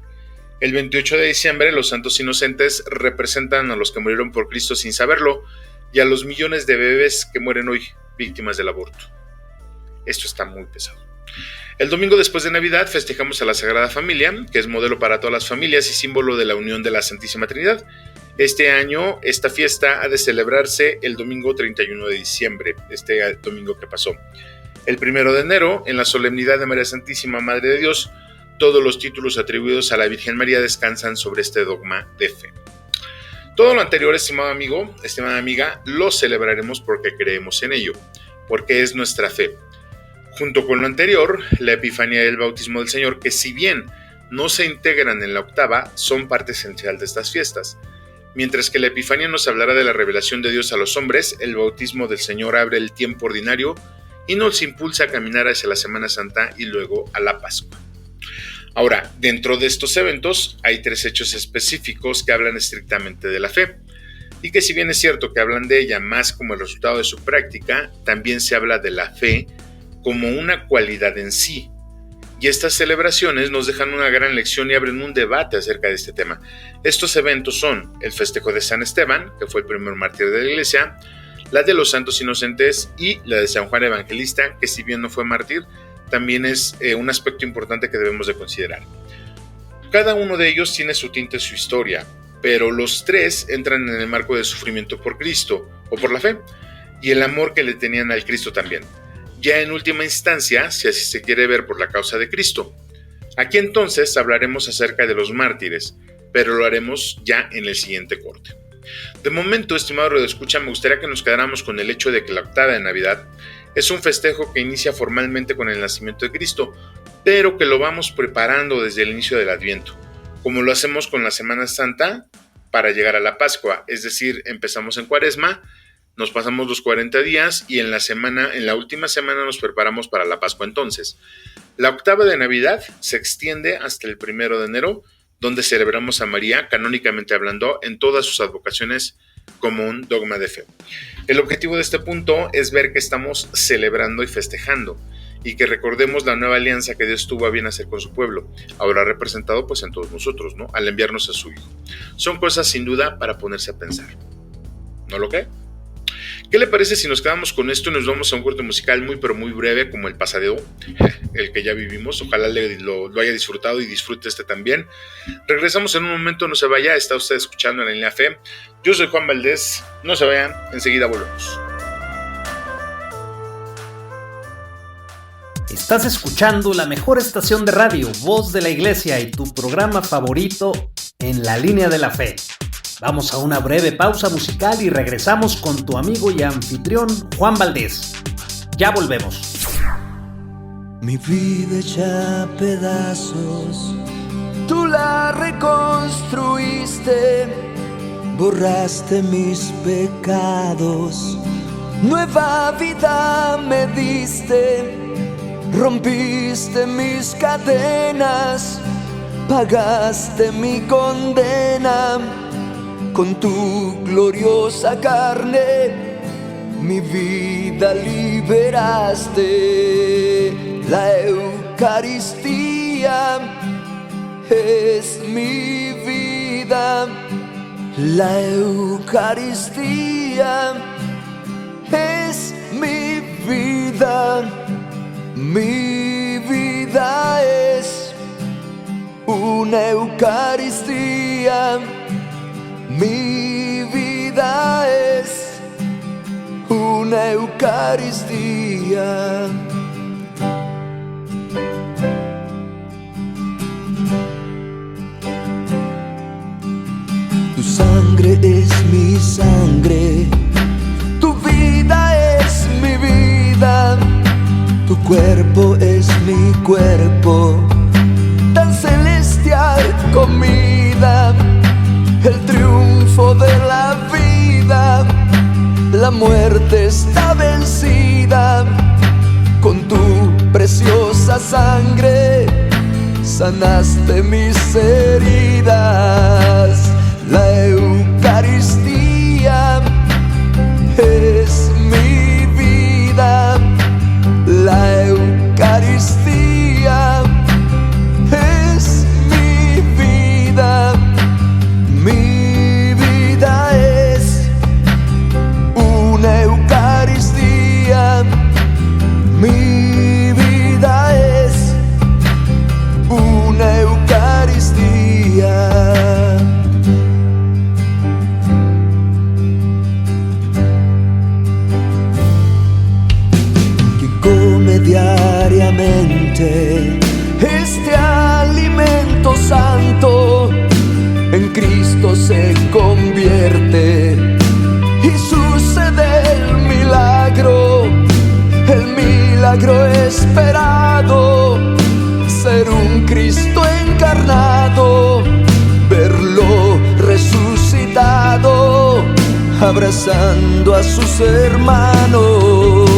[SPEAKER 3] El 28 de diciembre, los santos inocentes representan a los que murieron por Cristo sin saberlo y a los millones de bebés que mueren hoy víctimas del aborto. Esto está muy pesado. El domingo después de Navidad festejamos a la Sagrada Familia, que es modelo para todas las familias y símbolo de la unión de la Santísima Trinidad. Este año, esta fiesta ha de celebrarse el domingo 31 de diciembre, este domingo que pasó. El 1 de enero, en la solemnidad de María Santísima Madre de Dios, todos los títulos atribuidos a la Virgen María descansan sobre este dogma de fe. Todo lo anterior, estimado amigo, estimada amiga, lo celebraremos porque creemos en ello, porque es nuestra fe. Junto con lo anterior, la Epifanía y el bautismo del Señor, que si bien no se integran en la octava, son parte esencial de estas fiestas. Mientras que la Epifanía nos hablará de la revelación de Dios a los hombres, el bautismo del Señor abre el tiempo ordinario y nos impulsa a caminar hacia la Semana Santa y luego a la Pascua. Ahora, dentro de estos eventos hay 3 hechos específicos que hablan estrictamente de la fe, y que si bien es cierto que hablan de ella más como el resultado de su práctica, también se habla de la fe como una cualidad en sí. Y estas celebraciones nos dejan una gran lección y abren un debate acerca de este tema. Estos eventos son el festejo de San Esteban, que fue el primer mártir de la iglesia, la de los santos inocentes y la de San Juan Evangelista, que si bien no fue mártir, también es un aspecto importante que debemos de considerar. Cada uno de ellos tiene su tinte, su historia, pero los 3 entran en el marco del sufrimiento por Cristo o por la fe y el amor que le tenían al Cristo también. Ya en última instancia, si así se quiere ver, por la causa de Cristo. Aquí entonces hablaremos acerca de los mártires, pero lo haremos ya en el siguiente corte. De momento, estimado radioescucha, me gustaría que nos quedáramos con el hecho de que la octava de Navidad es un festejo que inicia formalmente con el nacimiento de Cristo, pero que lo vamos preparando desde el inicio del Adviento, como lo hacemos con la Semana Santa para llegar a la Pascua, es decir, empezamos en Cuaresma, nos pasamos los 40 días y en la última semana nos preparamos para la Pascua. Entonces, la octava de Navidad se extiende hasta el 1 de enero, donde celebramos a María, canónicamente hablando, en todas sus advocaciones como un dogma de fe. El objetivo de este punto es ver que estamos celebrando y festejando, y que recordemos la nueva alianza que Dios tuvo a bien hacer con su pueblo, ahora representado pues en todos nosotros, ¿no? Al enviarnos a su Hijo. Son cosas sin duda para ponerse a pensar. ¿No lo cree? ¿Qué le parece si nos quedamos con esto y nos vamos a un corte musical muy pero muy breve como el pasado, el que ya vivimos? Ojalá lo haya disfrutado y disfrute este también. Regresamos en un momento, no se vaya, está usted escuchando en la línea fe. Yo soy Juan Valdés, no se vayan, enseguida volvemos.
[SPEAKER 4] Estás escuchando la mejor estación de radio, Voz de la Iglesia, y tu programa favorito, En la Línea de la Fe. Vamos a una breve pausa musical y regresamos con tu amigo y anfitrión Juan Valdés. Ya volvemos.
[SPEAKER 5] Mi vida hecha a pedazos, tú la reconstruiste, borraste mis pecados, nueva vida me diste, rompiste mis cadenas, pagaste mi condena. con tu gloriosa carne mi vida liberaste. La Eucaristía es mi vida. La Eucaristía es mi vida. Mi vida es una Eucaristía. Mi vida es una Eucaristía. Tu sangre es mi sangre, tu vida es mi vida, tu cuerpo es mi cuerpo, tan celestial comida, el triunfo de la vida, la muerte está vencida, con tu preciosa sangre sanaste mis heridas. La Eucaristía es mi vida. La Eucaristía es mi vida. Mi vida es una Eucaristía. Mi vida es una Eucaristía. Diariamente este alimento santo en Cristo se convierte y sucede el milagro esperado, ser un Cristo encarnado, verlo resucitado, abrazando a sus hermanos.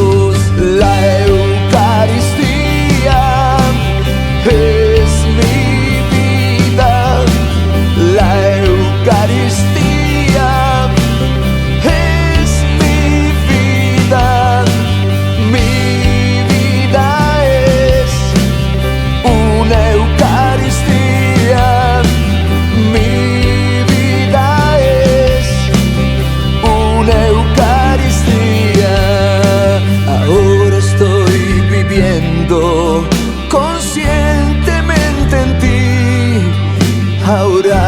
[SPEAKER 5] La Eucaristía es mi vida. La Eucaristía es mi vida. Mi vida es una Eucaristía. Mi vida es una Eucaristía. Ahora estoy viviendo conscientemente en ti. Ahora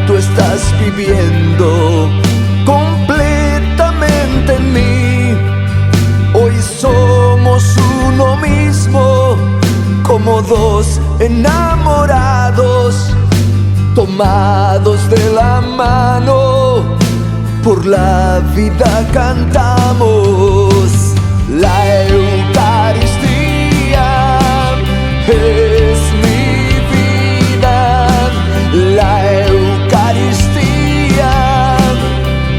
[SPEAKER 5] tú estás viviendo completamente en mí. Hoy somos uno mismo, como dos enamorados, tomados de la mano, por la vida cantamos. La Eucaristía es mi vida. La Eucaristía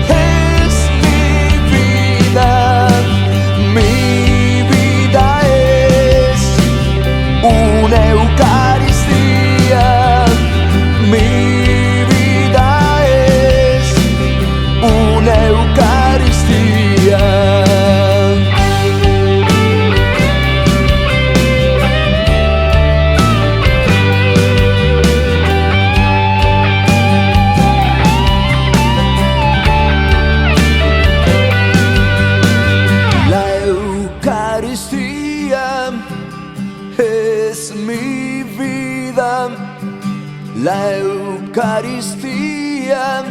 [SPEAKER 5] es mi vida. Mi vida es una Eucaristía. Mi vida es una Eucaristía. La Eucaristía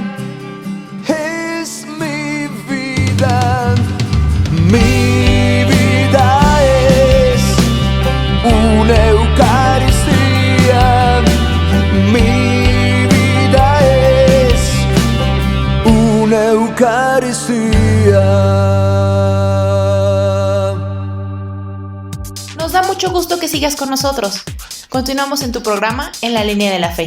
[SPEAKER 5] es mi vida. Mi vida es una Eucaristía. Mi vida es una Eucaristía.
[SPEAKER 2] Nos da mucho gusto que sigas con nosotros. Continuamos en tu programa En la Línea de la Fe.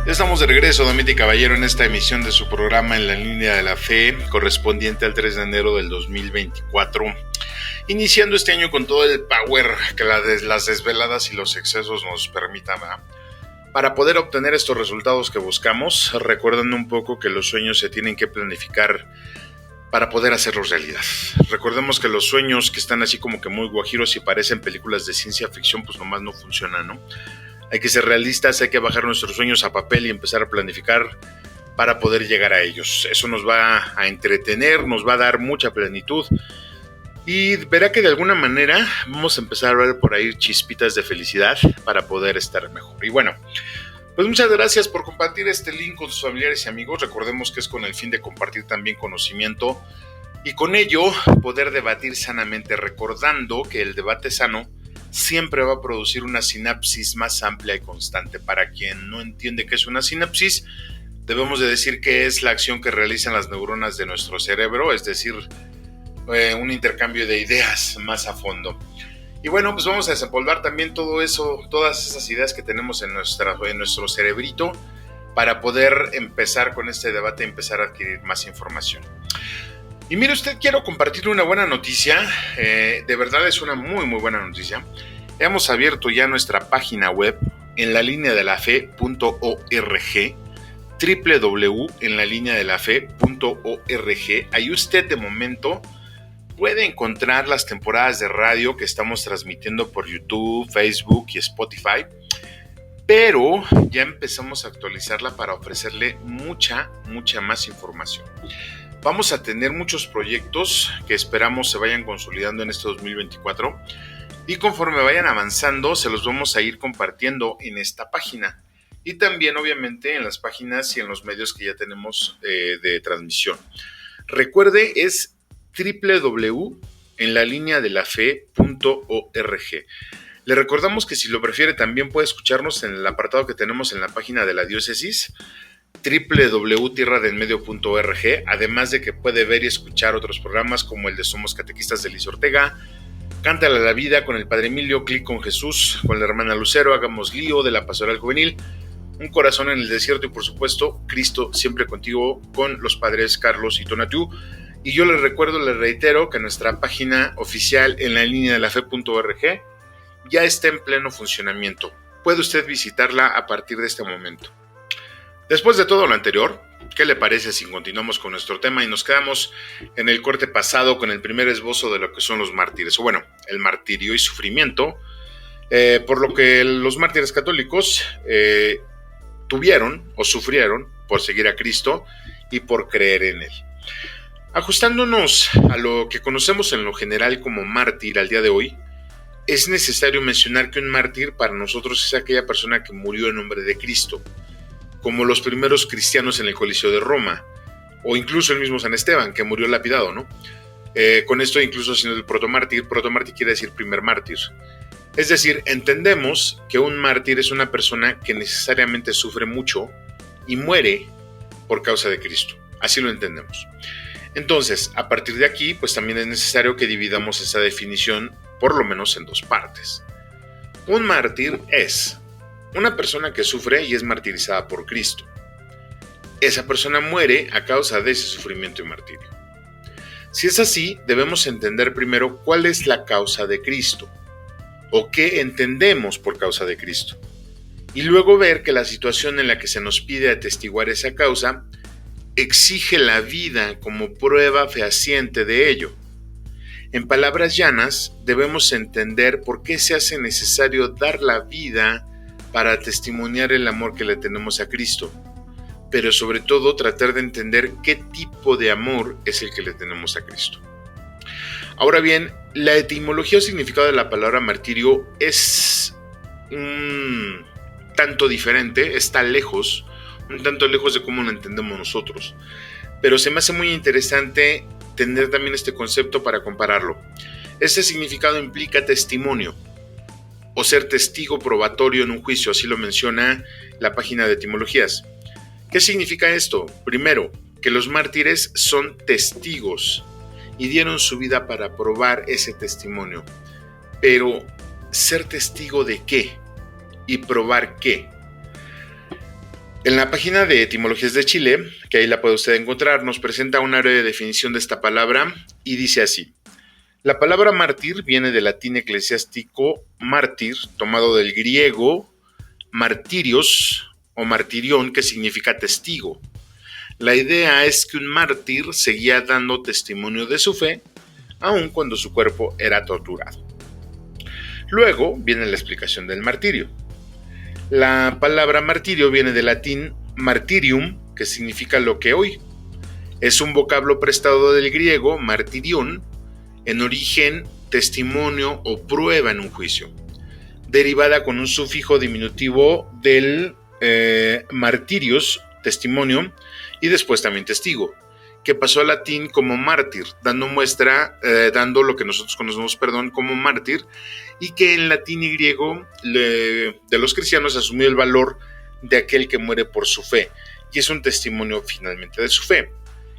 [SPEAKER 3] Estamos de regreso, Damas y Caballero, en esta emisión de su programa En la Línea de la Fe, correspondiente al 3 de enero del 2024. iniciando este año con todo el power que las desveladas y los excesos nos permitan, ¿verdad? Para poder obtener estos resultados que buscamos, recordando un poco que los sueños se tienen que planificar para poder hacerlos realidad. Recordemos que los sueños que están así como que muy guajiros y parecen películas de ciencia ficción, pues nomás no funcionan, ¿no? Hay que ser realistas, hay que bajar nuestros sueños a papel y empezar a planificar para poder llegar a ellos. Eso nos va a entretener, nos va a dar mucha plenitud y verá que de alguna manera vamos a empezar a ver por ahí chispitas de felicidad para poder estar mejor. Y bueno, pues muchas gracias por compartir este link con sus familiares y amigos. Recordemos que es con el fin de compartir también conocimiento y con ello poder debatir sanamente, recordando que el debate sano siempre va a producir una sinapsis más amplia y constante. Para quien no entiende qué es una sinapsis, debemos de decir que es la acción que realizan las neuronas de nuestro cerebro, es decir, un intercambio de ideas más a fondo. Y bueno, pues vamos a desempolvar también todo eso, todas esas ideas que tenemos en nuestro cerebrito para poder empezar con este debate y empezar a adquirir más información. Y mire usted, quiero compartir una buena noticia, de verdad es una muy muy buena noticia. Hemos abierto ya nuestra página web en lalineadelafe.org, www.enlalineadelafe.org. Ahí usted de momento puede encontrar las temporadas de radio que estamos transmitiendo por YouTube, Facebook y Spotify, pero ya empezamos a actualizarla para ofrecerle mucha más información. Vamos a tener muchos proyectos que esperamos se vayan consolidando en este 2024 y conforme vayan avanzando se los vamos a ir compartiendo en esta página y también obviamente en las páginas y en los medios que ya tenemos de transmisión. Recuerde, es www.enlalineadelafe.org. Le recordamos que si lo prefiere también puede escucharnos en el apartado que tenemos en la página de la diócesis, www.tierradelmedio.org, además de que puede ver y escuchar otros programas como el de Somos Catequistas de Liz Ortega, Cántale a la Vida con el Padre Emilio, Clic con Jesús con la hermana Lucero, Hagamos Lío de la Pastoral Juvenil, Un Corazón en el Desierto y por supuesto Cristo Siempre Contigo con los padres Carlos y Tonatiuh. Y yo les recuerdo, les reitero que nuestra página oficial en la línea de la fe.org ya está en pleno funcionamiento. Puede usted visitarla a partir de este momento. Después de todo lo anterior, ¿qué le parece si continuamos con nuestro tema y nos quedamos en el corte pasado con el primer esbozo de lo que son los mártires? O bueno, el martirio y sufrimiento, por lo que los mártires católicos tuvieron o sufrieron por seguir a Cristo y por creer en Él. Ajustándonos a lo que conocemos en lo general como mártir al día de hoy, es necesario mencionar que un mártir para nosotros es aquella persona que murió en nombre de Cristo, como los primeros cristianos en el Coliseo de Roma, o incluso el mismo San Esteban, que murió lapidado, ¿no? Con esto incluso siendo el protomártir quiere decir primer mártir. Es decir, entendemos que un mártir es una persona que necesariamente sufre mucho y muere por causa de Cristo. Así lo entendemos. Entonces, a partir de aquí, pues también es necesario que dividamos esa definición por lo menos en dos partes. Un mártir es una persona que sufre y es martirizada por Cristo. Esa persona muere a causa de ese sufrimiento y martirio. Si es así, debemos entender primero cuál es la causa de Cristo, o qué entendemos por causa de Cristo, y luego ver que la situación en la que se nos pide atestiguar esa causa exige la vida como prueba fehaciente de ello. En palabras llanas, debemos entender por qué se hace necesario dar la vida para testimoniar el amor que le tenemos a Cristo, pero sobre todo tratar de entender qué tipo de amor es el que le tenemos a Cristo. Ahora bien, la etimología o significado de la palabra martirio es un tanto diferente, está lejos, un tanto lejos de cómo lo entendemos nosotros, pero se me hace muy interesante tener también este concepto para compararlo. Este significado implica testimonio, o ser testigo probatorio en un juicio, así lo menciona la página de etimologías. ¿Qué significa esto? Primero, que los mártires son testigos y dieron su vida para probar ese testimonio. Pero, ¿ser testigo de qué? ¿Y probar qué? En la página de Etimologías de Chile, que ahí la puede usted encontrar, nos presenta una breve definición de esta palabra y dice así: La palabra mártir viene del latín eclesiástico mártir, tomado del griego martirios o martirión, que significa testigo. La idea es que un mártir seguía dando testimonio de su fe, aun cuando su cuerpo era torturado. Luego viene la explicación del martirio. La palabra martirio viene del latín martirium, que significa lo que hoy. Es un vocablo prestado del griego martirión, en origen testimonio o prueba en un juicio, derivada con un sufijo diminutivo del martirios, testimonio, y después también testigo, que pasó al latín como mártir, dando lo que nosotros conocemos, como mártir, y que en latín y griego de los cristianos asumió el valor de aquel que muere por su fe, y es un testimonio finalmente de su fe.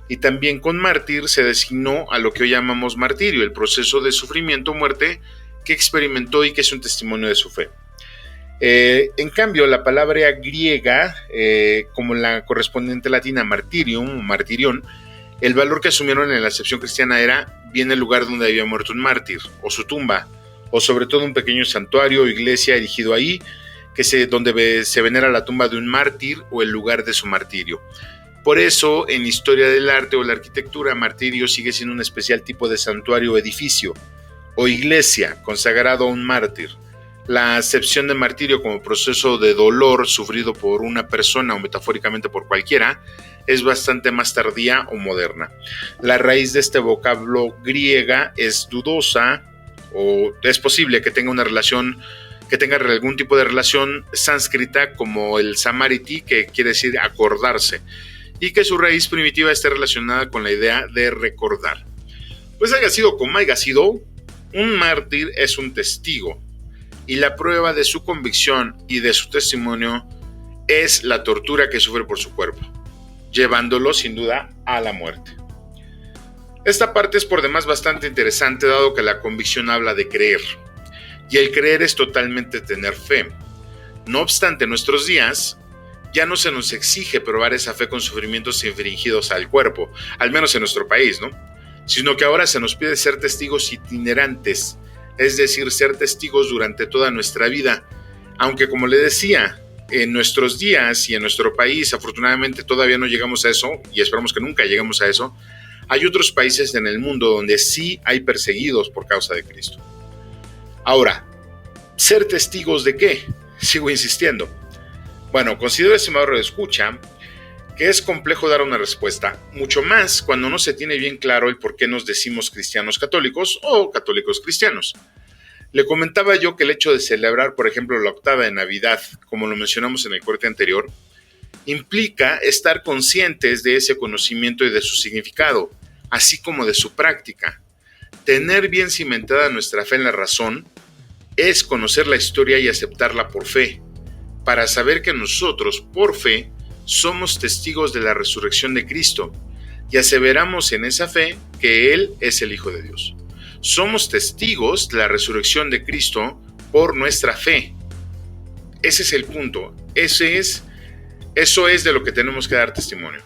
[SPEAKER 3] Y también con mártir se designó a lo que hoy llamamos martirio, el proceso de sufrimiento o muerte que experimentó y que es un testimonio de su fe. En cambio, la palabra griega, como la correspondiente latina martirium o martirión, el valor que asumieron en la acepción cristiana era bien el lugar donde había muerto un mártir, o su tumba, o sobre todo un pequeño santuario o iglesia erigido ahí, donde se venera la tumba de un mártir o el lugar de su martirio. Por eso, en historia del arte o la arquitectura, martirio sigue siendo un especial tipo de santuario o edificio, o iglesia consagrado a un mártir. La acepción de martirio como proceso de dolor sufrido por una persona o metafóricamente por cualquiera es bastante más tardía o moderna. La raíz de este vocablo griega es dudosa, o es posible que tenga algún tipo de relación sánscrita como el samariti, que quiere decir acordarse, y que su raíz primitiva esté relacionada con la idea de recordar. Pues haya sido como haya sido, un mártir es un testigo, y la prueba de su convicción y de su testimonio es la tortura que sufre por su cuerpo, llevándolo sin duda a la muerte. Esta parte es por demás bastante interesante, dado que la convicción habla de creer, y el creer es totalmente tener fe. No obstante, en nuestros días ya no se nos exige probar esa fe con sufrimientos infringidos al cuerpo, al menos en nuestro país, ¿no? Sino que ahora se nos pide ser testigos itinerantes, es decir, ser testigos durante toda nuestra vida, aunque, como le decía, en nuestros días y en nuestro país afortunadamente todavía no llegamos a eso, y esperamos que nunca lleguemos a eso. Hay otros países en el mundo donde sí hay perseguidos por causa de Cristo. Ahora, ¿ser testigos de qué? Sigo insistiendo. Bueno, considero, estimado radioescucha, que es complejo dar una respuesta, mucho más cuando no se tiene bien claro el por qué nos decimos cristianos católicos o católicos cristianos. Le comentaba yo que el hecho de celebrar, por ejemplo, la octava de Navidad, como lo mencionamos en el corte anterior, implica estar conscientes de ese conocimiento y de su significado, así como de su práctica. Tener bien cimentada nuestra fe en la razón es conocer la historia y aceptarla por fe, para saber que nosotros, por fe, somos testigos de la resurrección de Cristo y aseveramos en esa fe que Él es el Hijo de Dios. Somos testigos de la resurrección de Cristo por nuestra fe. Ese es el punto. Eso es de lo que tenemos que dar testimonio.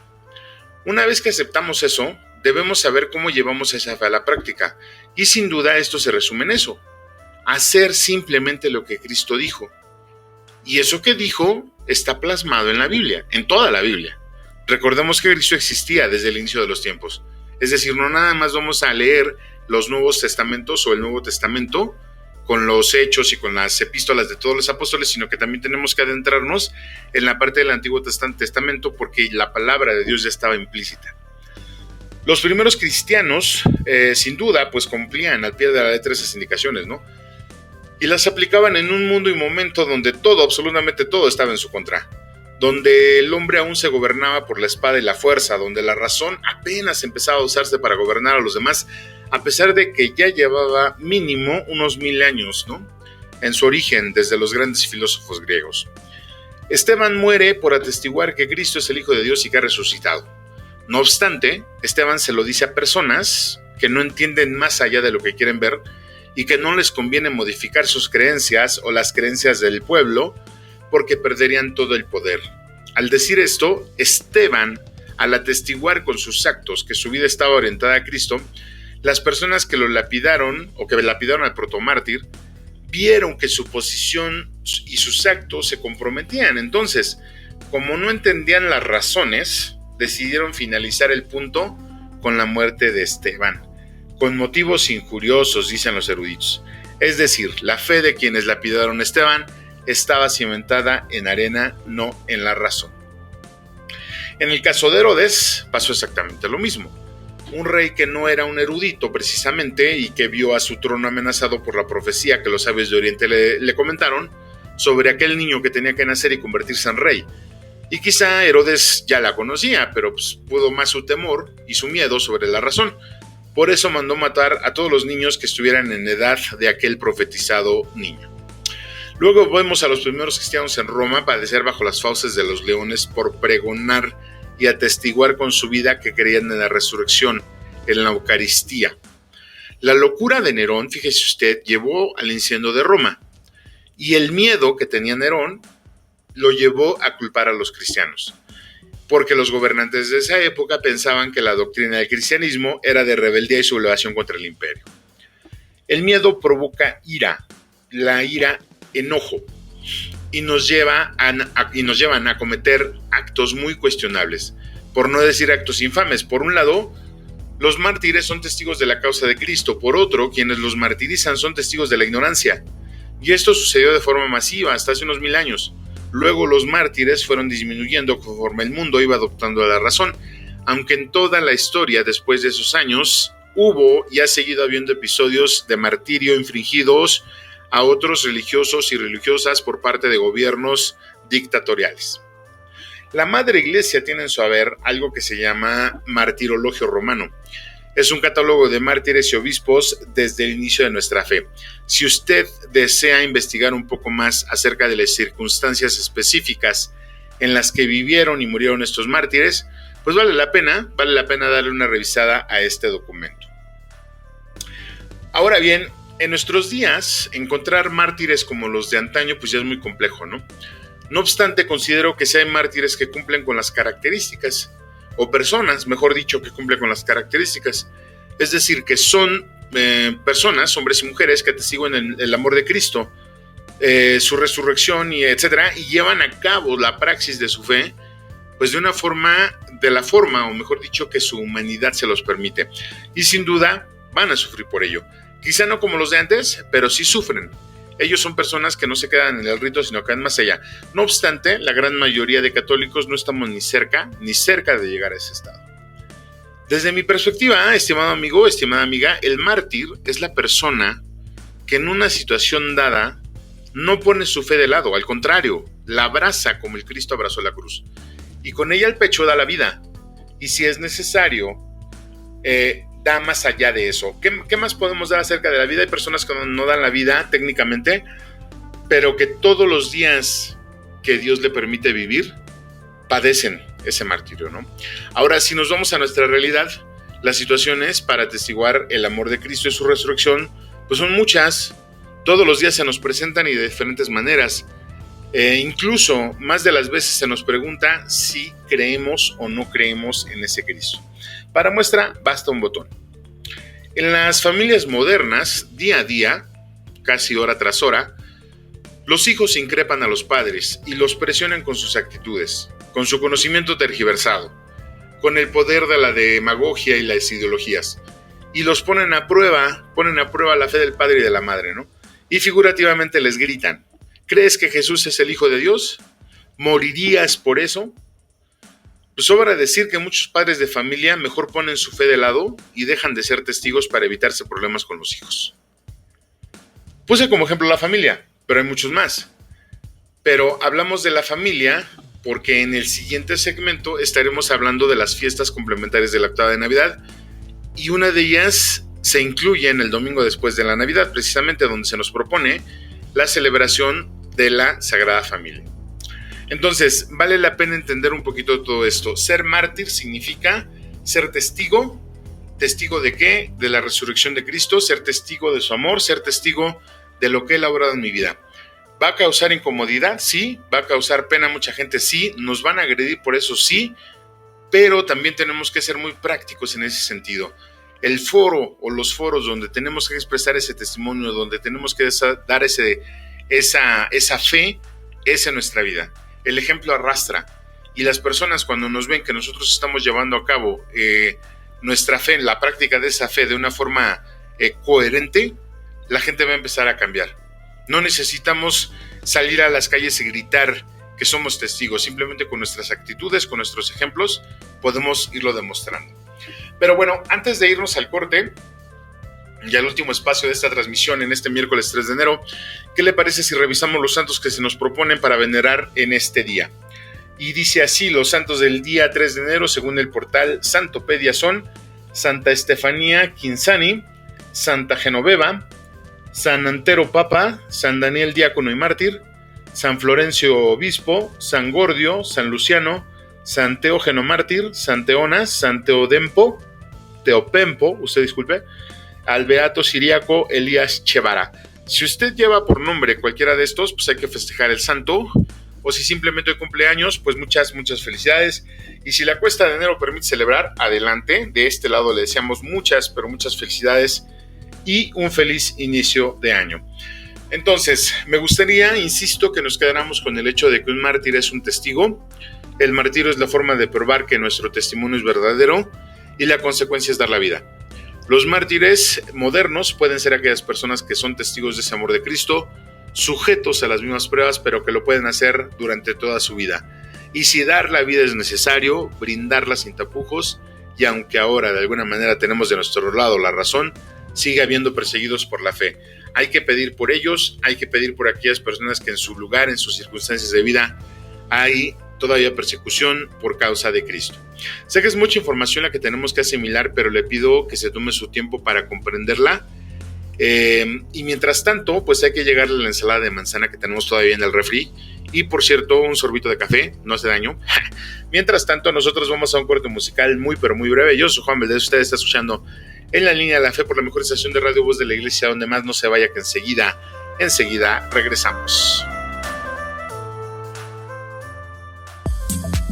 [SPEAKER 3] Una vez que aceptamos eso, debemos saber cómo llevamos esa fe a la práctica. Y sin duda esto se resume en eso: hacer simplemente lo que Cristo dijo. Y eso que dijo está plasmado en la Biblia, en toda la Biblia. Recordemos que Cristo existía desde el inicio de los tiempos. Es decir, no nada más vamos a leer los Nuevos Testamentos o el Nuevo Testamento con los hechos y con las epístolas de todos los apóstoles, sino que también tenemos que adentrarnos en la parte del Antiguo Testamento, porque la palabra de Dios ya estaba implícita. Los primeros cristianos, sin duda, pues cumplían al pie de la letra esas indicaciones, ¿no? Y las aplicaban en un mundo y momento donde todo, absolutamente todo, estaba en su contra, donde el hombre aún se gobernaba por la espada y la fuerza, donde la razón apenas empezaba a usarse para gobernar a los demás, a pesar de que ya llevaba mínimo unos 1000 años, ¿no?, en su origen, desde los grandes filósofos griegos. Esteban muere por atestiguar que Cristo es el Hijo de Dios y que ha resucitado. No obstante, Esteban se lo dice a personas que no entienden más allá de lo que quieren ver y que no les conviene modificar sus creencias o las creencias del pueblo porque perderían todo el poder. Al decir esto, Esteban, al atestiguar con sus actos que su vida estaba orientada a Cristo, Las personas que lo lapidaron o que lapidaron al protomártir vieron que su posición y sus actos se comprometían. Entonces, como no entendían las razones, decidieron finalizar el punto con la muerte de Esteban, con motivos injuriosos, dicen los eruditos. Es decir, la fe de quienes lapidaron a Esteban estaba cimentada en arena, no en la razón. En el caso de Herodes pasó exactamente lo mismo. Un rey que no era un erudito precisamente y que vio a su trono amenazado por la profecía que los sabios de Oriente le comentaron sobre aquel niño que tenía que nacer y convertirse en rey. Y quizá Herodes ya la conocía, pero pudo más su temor y su miedo sobre la razón. Por eso mandó matar a todos los niños que estuvieran en edad de aquel profetizado niño. Luego vemos a los primeros cristianos en Roma padecer bajo las fauces de los leones por pregonar y atestiguar con su vida que creían en la resurrección, en la Eucaristía. La locura de Nerón, fíjese usted, llevó al incendio de Roma, y el miedo que tenía Nerón lo llevó a culpar a los cristianos, porque los gobernantes de esa época pensaban que la doctrina del cristianismo era de rebeldía y sublevación contra el imperio. El miedo provoca ira, la ira enojo, y nos llevan a cometer actos muy cuestionables, por no decir actos infames. Por un lado, los mártires son testigos de la causa de Cristo. Por otro, quienes los martirizan son testigos de la ignorancia. Y esto sucedió de forma masiva hasta hace unos 1000 años. Luego los mártires fueron disminuyendo conforme el mundo iba adoptando la razón, aunque en toda la historia después de esos años hubo y ha seguido habiendo episodios de martirio infringidos a otros religiosos y religiosas por parte de gobiernos dictatoriales. La Madre Iglesia tiene en su haber algo que se llama Martirologio Romano. Es un catálogo de mártires y obispos desde el inicio de nuestra fe. Si usted desea investigar un poco más acerca de las circunstancias específicas en las que vivieron y murieron estos mártires, pues vale la pena darle una revisada a este documento. Ahora bien, en nuestros días, encontrar mártires como los de antaño pues ya es muy complejo, ¿no? No obstante, considero que sí hay mártires que cumplen con las características, o personas, mejor dicho, que cumplen con las características. Es decir, que son personas, hombres y mujeres, que atestiguan el amor de Cristo, su resurrección, y etcétera, y llevan a cabo la praxis de su fe, pues de la forma, o mejor dicho, que su humanidad se los permite. Y sin duda, van a sufrir por ello. Quizá no como los de antes, pero sí sufren. Ellos son personas que no se quedan en el rito, sino que van más allá. No obstante, la gran mayoría de católicos no estamos ni cerca de llegar a ese estado. Desde mi perspectiva, estimado amigo, estimada amiga, el mártir es la persona que en una situación dada no pone su fe de lado, al contrario, la abraza como el Cristo abrazó la cruz. Y con ella al pecho da la vida. Y si es necesario, da más allá de eso. ¿Qué más podemos dar acerca de la vida? Hay personas que no dan la vida técnicamente, pero que todos los días que Dios le permite vivir, padecen ese martirio, ¿no? Ahora, si nos vamos a nuestra realidad, las situaciones para atestiguar el amor de Cristo y su resurrección, pues son muchas. Todos los días se nos presentan y de diferentes maneras. Incluso más de las veces se nos pregunta si creemos o no creemos en ese Cristo. Para muestra, basta un botón. En las familias modernas, día a día, casi hora tras hora, los hijos increpan a los padres y los presionan con sus actitudes, con su conocimiento tergiversado, con el poder de la demagogia y las ideologías, y los ponen a prueba la fe del padre y de la madre, ¿no? Y figurativamente les gritan: ¿crees que Jesús es el Hijo de Dios? ¿Morirías por eso? Pues sobra decir que muchos padres de familia mejor ponen su fe de lado y dejan de ser testigos para evitarse problemas con los hijos. Puse como ejemplo la familia, pero hay muchos más. Pero hablamos de la familia porque en el siguiente segmento estaremos hablando de las fiestas complementarias de la octava de Navidad, y una de ellas se incluye en el domingo después de la Navidad, precisamente donde se nos propone la celebración de la Sagrada Familia. Entonces, vale la pena entender un poquito todo esto. Ser mártir significa ser testigo. ¿Testigo de qué? De la resurrección de Cristo, ser testigo de su amor, ser testigo de lo que Él ha obrado en mi vida. ¿Va a causar incomodidad? Sí. ¿Va a causar pena a mucha gente? Sí. ¿Nos van a agredir por eso? Sí. Pero también tenemos que ser muy prácticos en ese sentido. el foro o los foros donde tenemos que expresar ese testimonio, donde tenemos que dar esa fe, es en nuestra vida. El ejemplo arrastra, y las personas cuando nos ven que nosotros estamos llevando a cabo nuestra fe, la práctica de esa fe de una forma coherente, la gente va a empezar a cambiar. No necesitamos salir a las calles y gritar que somos testigos, simplemente con nuestras actitudes, con nuestros ejemplos, podemos irlo demostrando. Pero bueno, antes de irnos al corte y al último espacio de esta transmisión en este miércoles 3 de enero, ¿qué le parece si revisamos los santos que se nos proponen para venerar en este día? Y dice así: los santos del día 3 de enero, según el portal Santopedia, son Santa Estefanía Quinzani, Santa Genoveva, San Antero Papa, San Daniel Diácono y Mártir, San Florencio Obispo, San Gordio, San Luciano, San Teógeno Mártir, San Teonas, San Teopempo, al Beato Siriaco Elías Chevara. Si usted lleva por nombre cualquiera de estos, pues hay que festejar el santo, o si simplemente hoy cumpleaños, pues muchas felicidades. Y si la cuesta de enero permite celebrar, adelante. De este lado le deseamos muchas, pero muchas felicidades y un feliz inicio de año. Entonces, me gustaría, insisto, que nos quedáramos con el hecho de que un mártir es un testigo. El martirio es la forma de probar que nuestro testimonio es verdadero, y la consecuencia es dar la vida. Los mártires modernos pueden ser aquellas personas que son testigos de ese amor de Cristo, sujetos a las mismas pruebas, pero que lo pueden hacer durante toda su vida. Y si dar la vida es necesario, brindarla sin tapujos, y aunque ahora de alguna manera tenemos de nuestro lado la razón, sigue habiendo perseguidos por la fe. Hay que pedir por ellos, hay que pedir por aquellas personas que en su lugar, en sus circunstancias de vida, hay todavía persecución por causa de Cristo. Sé que es mucha información la que tenemos que asimilar, pero le pido que se tome su tiempo para comprenderla. Y mientras tanto, pues hay que llegarle a la ensalada de manzana que tenemos todavía en el refri. Y por cierto, un sorbito de café, no hace daño. Mientras tanto, nosotros vamos a un corte musical muy, pero muy breve. Yo soy Juan Valdez, usted está escuchando En la Línea de la Fe por la mejor estación de radio Voz de la Iglesia, donde más no se vaya, que enseguida regresamos.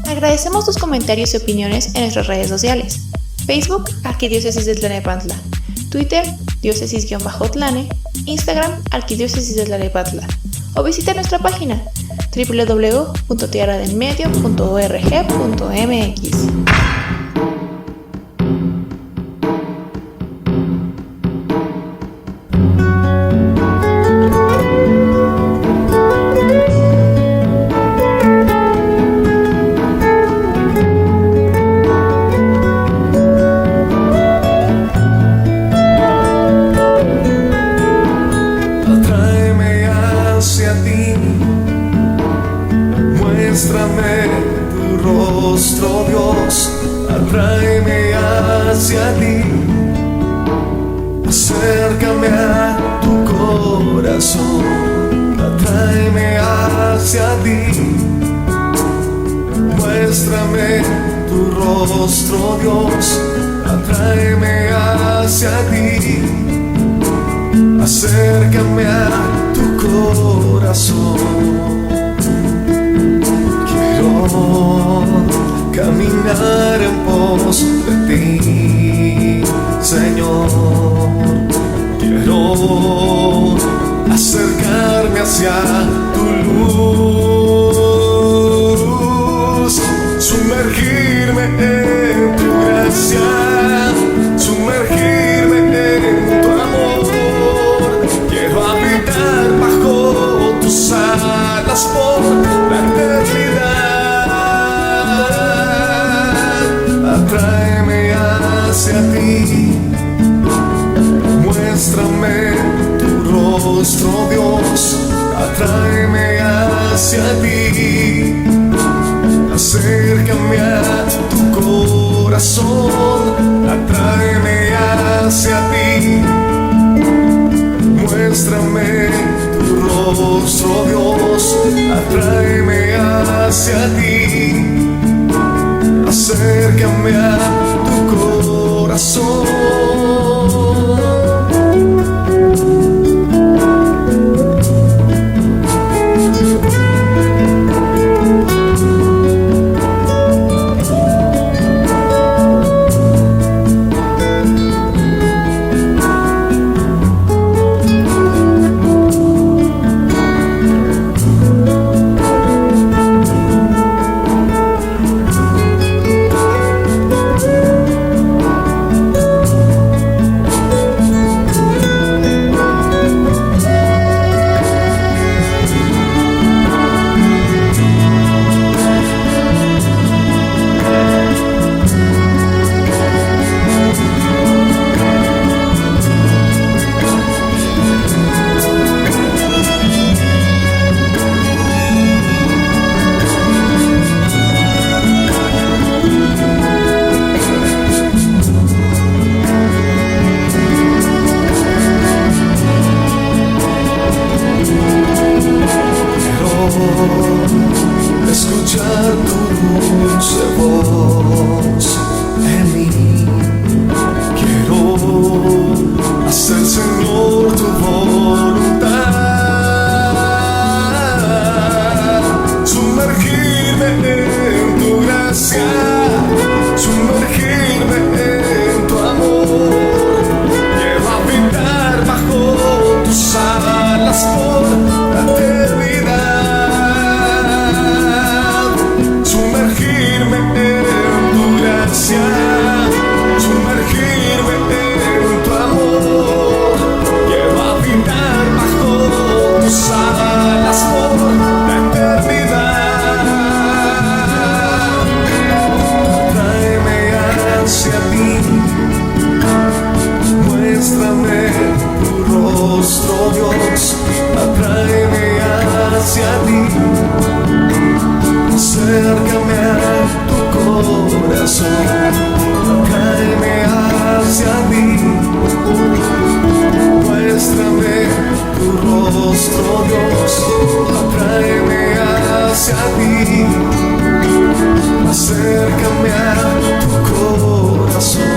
[SPEAKER 2] Agradecemos tus comentarios y opiniones en nuestras redes sociales. Facebook, Arquidiócesis de Tlalnepantla. Twitter, diócesis-tlane. Instagram, Arquidiócesis de Tlalnepantla. O visita nuestra página www.tierradelmedio.org.mx.
[SPEAKER 5] Muéstrame tu rostro, Dios, atráeme hacia ti. Acércame a tu corazón, atráeme hacia ti. Muéstrame tu rostro, Dios, atráeme hacia ti. Acércame a tu corazón. Caminar en pos de ti, Señor. Quiero acercarme hacia tu luz, sumergirme en tu gracia, sumergirme en tu amor. Quiero habitar bajo tus alas por la eternidad. Tráeme hacia ti, muéstrame tu rostro, Dios, atráeme hacia ti. Acércame a tu corazón, atráeme hacia ti. Muéstrame tu rostro, Dios, atráeme hacia ti. Acércame a tu corazón. alas por la eternidad, sumergirme en tu gracia, sumergirme en tu amor. Quiero habitar bajo tus alas por la eternidad. Tráeme hacia ti, muéstrame tu rostro, Dios. Atráeme hacia ti, acércame a tu corazón. Atráeme hacia ti, muéstrame tu rostro, Dios. Atráeme hacia ti, acércame a tu corazón.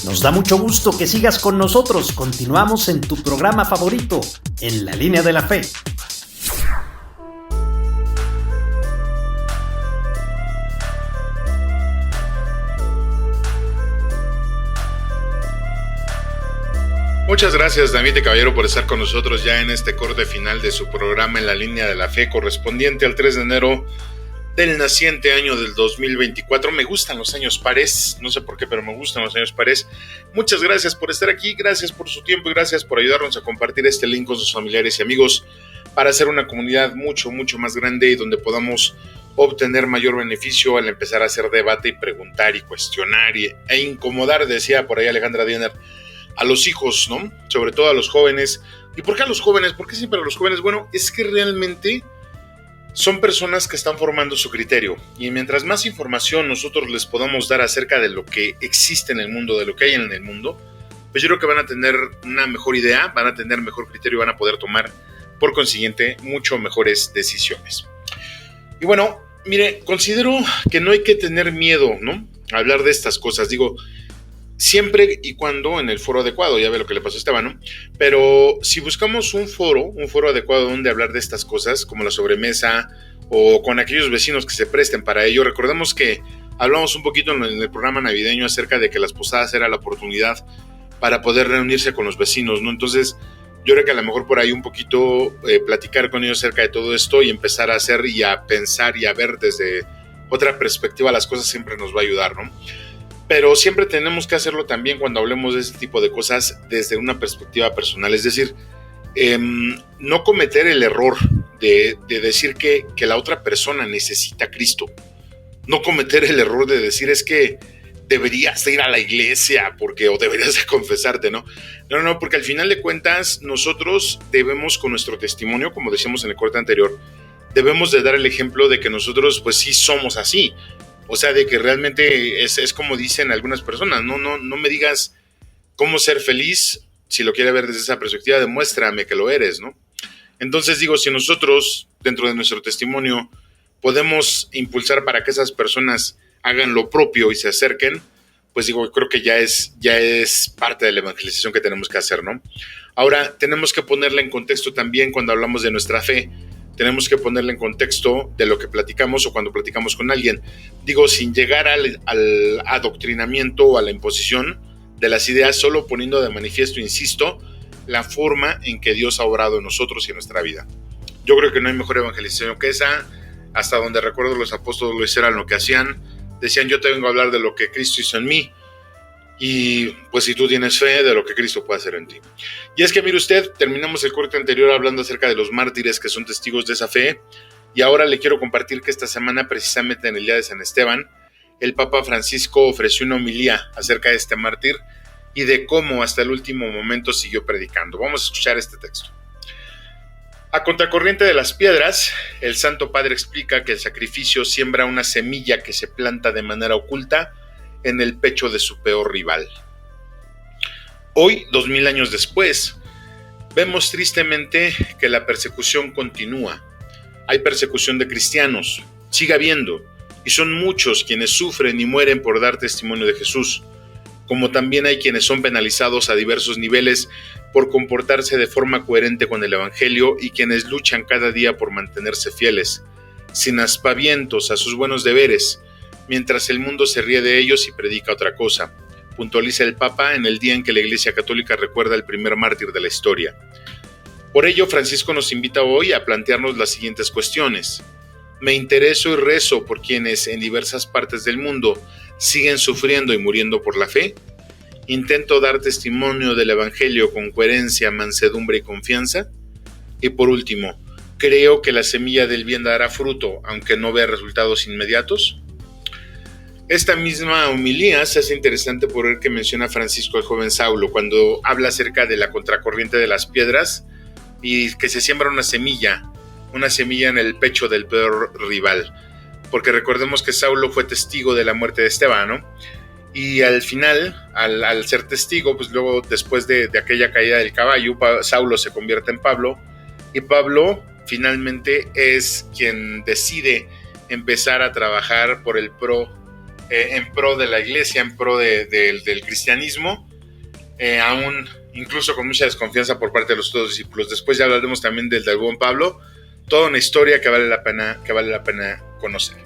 [SPEAKER 4] Nos da mucho gusto que sigas con nosotros. Continuamos en tu programa favorito, En la Línea de la Fe.
[SPEAKER 3] Muchas gracias, David de Caballero, por estar con nosotros ya en este corte final de su programa En la Línea de la Fe, correspondiente al 3 de enero del naciente año del 2024. Me gustan los años pares, no sé por qué, pero me gustan los años pares. Muchas gracias por estar aquí, gracias por su tiempo y gracias por ayudarnos a compartir este link con sus familiares y amigos para hacer una comunidad mucho más grande y donde podamos obtener mayor beneficio al empezar a hacer debate y preguntar y cuestionar e incomodar, decía por ahí Alejandra Diener, a los hijos, ¿no? Sobre todo a los jóvenes. ¿Y por qué a los jóvenes? ¿Por qué siempre a los jóvenes? Bueno, es que realmente son personas que están formando su criterio y mientras más información nosotros les podamos dar acerca de lo que existe en el mundo, de lo que hay en el mundo, pues yo creo que van a tener una mejor idea, van a tener mejor criterio y van a poder tomar, por consiguiente, mucho mejores decisiones. Y bueno, mire, considero que no hay que tener miedo, ¿no? A hablar de estas cosas, digo, siempre y cuando en el foro adecuado, ya ve lo que le pasó a Esteban, ¿no? Pero si buscamos un foro adecuado donde hablar de estas cosas, como la sobremesa, o con aquellos vecinos que se presten para ello, recordemos que hablamos un poquito en el programa navideño acerca de que las posadas era la oportunidad para poder reunirse con los vecinos, ¿no? Entonces, yo creo que a lo mejor por ahí un poquito platicar con ellos acerca de todo esto y empezar a hacer y a pensar y a ver desde otra perspectiva las cosas siempre nos va a ayudar, ¿no? Pero siempre tenemos que hacerlo también cuando hablemos de este tipo de cosas desde una perspectiva personal, es decir, no cometer el error de decir que la otra persona necesita a Cristo, no cometer el error de decir es que deberías ir a la iglesia o deberías de confesarte, ¿no? No, porque al final de cuentas nosotros debemos con nuestro testimonio, como decíamos en el corte anterior, debemos de dar el ejemplo de que nosotros pues sí somos así. O sea, de que realmente es como dicen algunas personas, no me digas cómo ser feliz, si lo quieres ver desde esa perspectiva, demuéstrame que lo eres, ¿no? Entonces digo, si nosotros, dentro de nuestro testimonio, podemos impulsar para que esas personas hagan lo propio y se acerquen, pues digo, creo que ya es parte de la evangelización que tenemos que hacer, ¿no? Ahora, tenemos que ponerla en contexto también cuando hablamos de nuestra fe. Tenemos que ponerle en contexto de lo que platicamos o cuando platicamos con alguien. Digo, sin llegar al adoctrinamiento o a la imposición de las ideas, solo poniendo de manifiesto, insisto, la forma en que Dios ha obrado en nosotros y en nuestra vida. Yo creo que no hay mejor evangelización que esa. Hasta donde recuerdo los apóstoles lo hicieron lo que hacían. Decían, yo te vengo a hablar de lo que Cristo hizo en mí. y pues si tú tienes fe de lo que Cristo puede hacer en ti. Y es que mire usted, terminamos el corte anterior hablando acerca de los mártires que son testigos de esa fe, y ahora le quiero compartir que esta semana, precisamente en el día de San Esteban, el Papa Francisco ofreció una homilía acerca de este mártir y de cómo hasta el último momento siguió predicando. Vamos a escuchar este texto. A contracorriente de las piedras, el Santo Padre explica que el sacrificio siembra una semilla que se planta de manera oculta en el pecho de su peor rival. Hoy, 2000 años después, vemos tristemente que la persecución continúa. Hay persecución de cristianos, sigue habiendo, y son muchos quienes sufren y mueren por dar testimonio de Jesús, como también hay quienes son penalizados a diversos niveles por comportarse de forma coherente con el Evangelio y quienes luchan cada día por mantenerse fieles, sin aspavientos a sus buenos deberes, mientras el mundo se ríe de ellos y predica otra cosa, puntualiza el Papa en el día en que la Iglesia Católica recuerda el primer mártir de la historia. Por ello, Francisco nos invita hoy a plantearnos las siguientes cuestiones. Me intereso y rezo por quienes en diversas partes del mundo siguen sufriendo y muriendo por la fe. Intento dar testimonio del Evangelio con coherencia, mansedumbre y confianza. Y por último, creo que la semilla del bien dará fruto, aunque no vea resultados inmediatos. Esta misma homilía se hace interesante por el que menciona Francisco al joven Saulo cuando habla acerca de la contracorriente de las piedras y que se siembra una semilla en el pecho del peor rival. Porque recordemos que Saulo fue testigo de la muerte de Esteban, ¿no? Y al final, al ser testigo, pues luego después de aquella caída del caballo, Saulo se convierte en Pablo, y Pablo finalmente es quien decide empezar a trabajar por en pro de la iglesia, en pro del cristianismo, aún incluso con mucha desconfianza por parte de los otros discípulos. Después ya hablaremos también del buen Pablo, toda una historia que vale la pena conocer.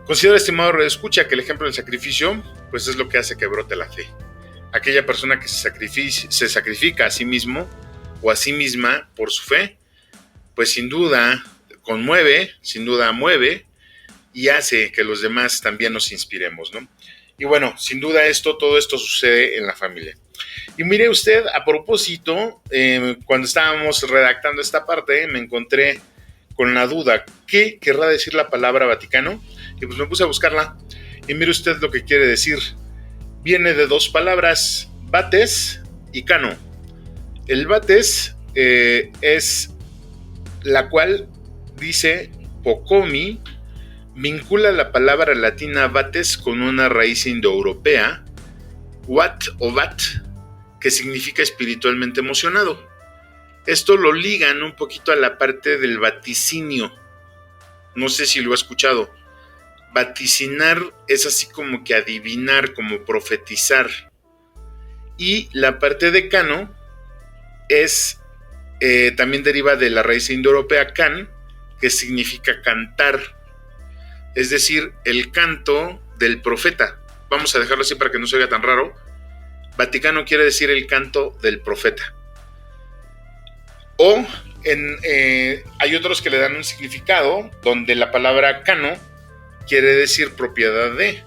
[SPEAKER 3] Considero, estimado radioescucha, que el ejemplo del sacrificio pues es lo que hace que brote la fe. Aquella persona que se sacrifica a sí mismo o a sí misma por su fe, pues sin duda conmueve, sin duda mueve y hace que los demás también nos inspiremos, ¿no? Y bueno, sin duda todo esto sucede en la familia. Y mire usted, a propósito, cuando estábamos redactando esta parte, me encontré con la duda, ¿qué querrá decir la palabra Vaticano? Y pues me puse a buscarla, y mire usted lo que quiere decir. Viene de dos palabras, vates y cano. El vates es la cual dice pocomi, vincula la palabra latina vates con una raíz indoeuropea, wat o vat, que significa espiritualmente emocionado. Esto lo ligan un poquito a la parte del vaticinio. No sé si lo ha escuchado. Vaticinar es así como que adivinar, como profetizar. Y la parte de cano es también deriva de la raíz indoeuropea can, que significa cantar. Es decir, el canto del profeta. Vamos a dejarlo así para que no se oiga tan raro. Vaticano quiere decir el canto del profeta. O hay otros que le dan un significado donde la palabra cano quiere decir propiedad de.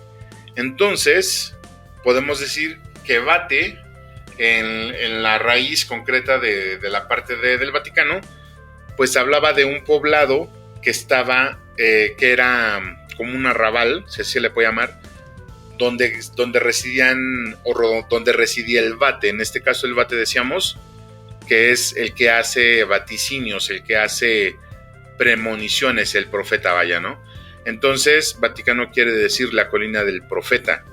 [SPEAKER 3] Entonces, podemos decir que vate en la raíz concreta de la parte del Vaticano, pues hablaba de un poblado que estaba, que era como un arrabal, si así se le puede llamar, donde residían, o donde residía el vate. En este caso el vate, decíamos, que es el que hace vaticinios, el que hace premoniciones, el profeta, vaya, ¿no? Entonces, Vaticano quiere decir la colina del profeta,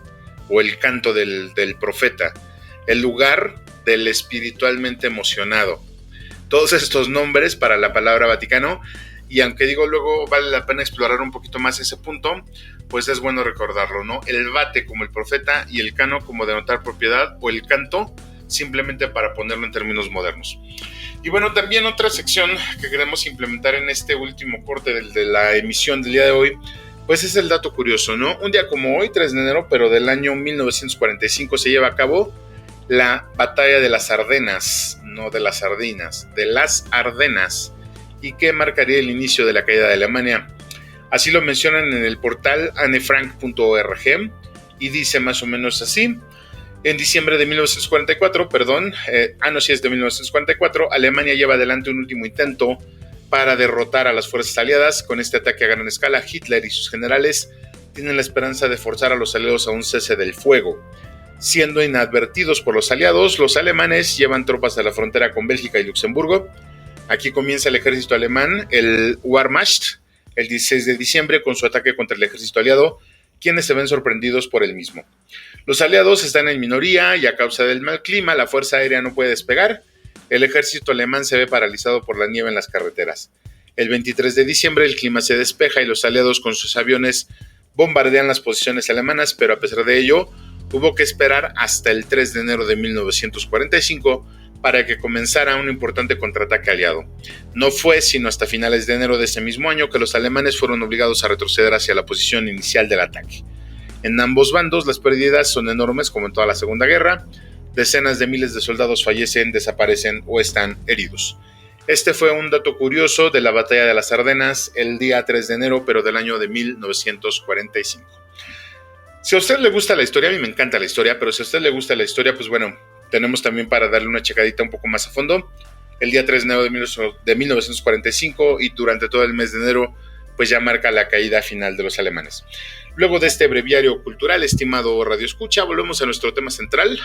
[SPEAKER 3] o el canto del profeta, el lugar del espiritualmente emocionado. Todos estos nombres para la palabra Vaticano, y aunque digo luego vale la pena explorar un poquito más ese punto, pues es bueno recordarlo, ¿no? El vate como el profeta y el cano como denotar propiedad, o el canto simplemente para ponerlo en términos modernos. Y bueno, también otra sección que queremos implementar en este último corte de la emisión del día de hoy, pues es el dato curioso, ¿no? Un día como hoy, 3 de enero, pero del año 1945, se lleva a cabo la batalla de las Ardenas, no de las sardinas, de las Ardenas, y que marcaría el inicio de la caída de Alemania. Así lo mencionan en el portal annefrank.org, y dice más o menos así: En diciembre de 1944, es de 1944, Alemania lleva adelante un último intento para derrotar a las fuerzas aliadas. Con este ataque a gran escala, Hitler y sus generales tienen la esperanza de forzar a los aliados a un cese del fuego. Siendo inadvertidos por los aliados, los alemanes llevan tropas a la frontera con Bélgica y Luxemburgo. Aquí comienza el ejército alemán, el Wehrmacht, el 16 de diciembre con su ataque contra el ejército aliado, quienes se ven sorprendidos por el mismo. Los aliados están en minoría y a causa del mal clima, la fuerza aérea no puede despegar. El ejército alemán se ve paralizado por la nieve en las carreteras. El 23 de diciembre el clima se despeja y los aliados con sus aviones bombardean las posiciones alemanas, pero a pesar de ello, hubo que esperar hasta el 3 de enero de 1945 para que comenzara un importante contraataque aliado. No fue sino hasta finales de enero de ese mismo año que los alemanes fueron obligados a retroceder hacia la posición inicial del ataque. En ambos bandos las pérdidas son enormes como en toda la Segunda Guerra. Decenas de miles de soldados fallecen, desaparecen o están heridos. Este fue un dato curioso de la batalla de las Ardenas el día 3 de enero, pero del año de 1945. Si a usted le gusta la historia, a mí me encanta la historia, pero si a usted le gusta la historia, pues bueno, tenemos también para darle una checadita un poco más a fondo. El día 3 de enero de 1945 y durante todo el mes de enero, pues ya marca la caída final de los alemanes. Luego de este breviario cultural, estimado Radio Escucha, volvemos a nuestro tema central,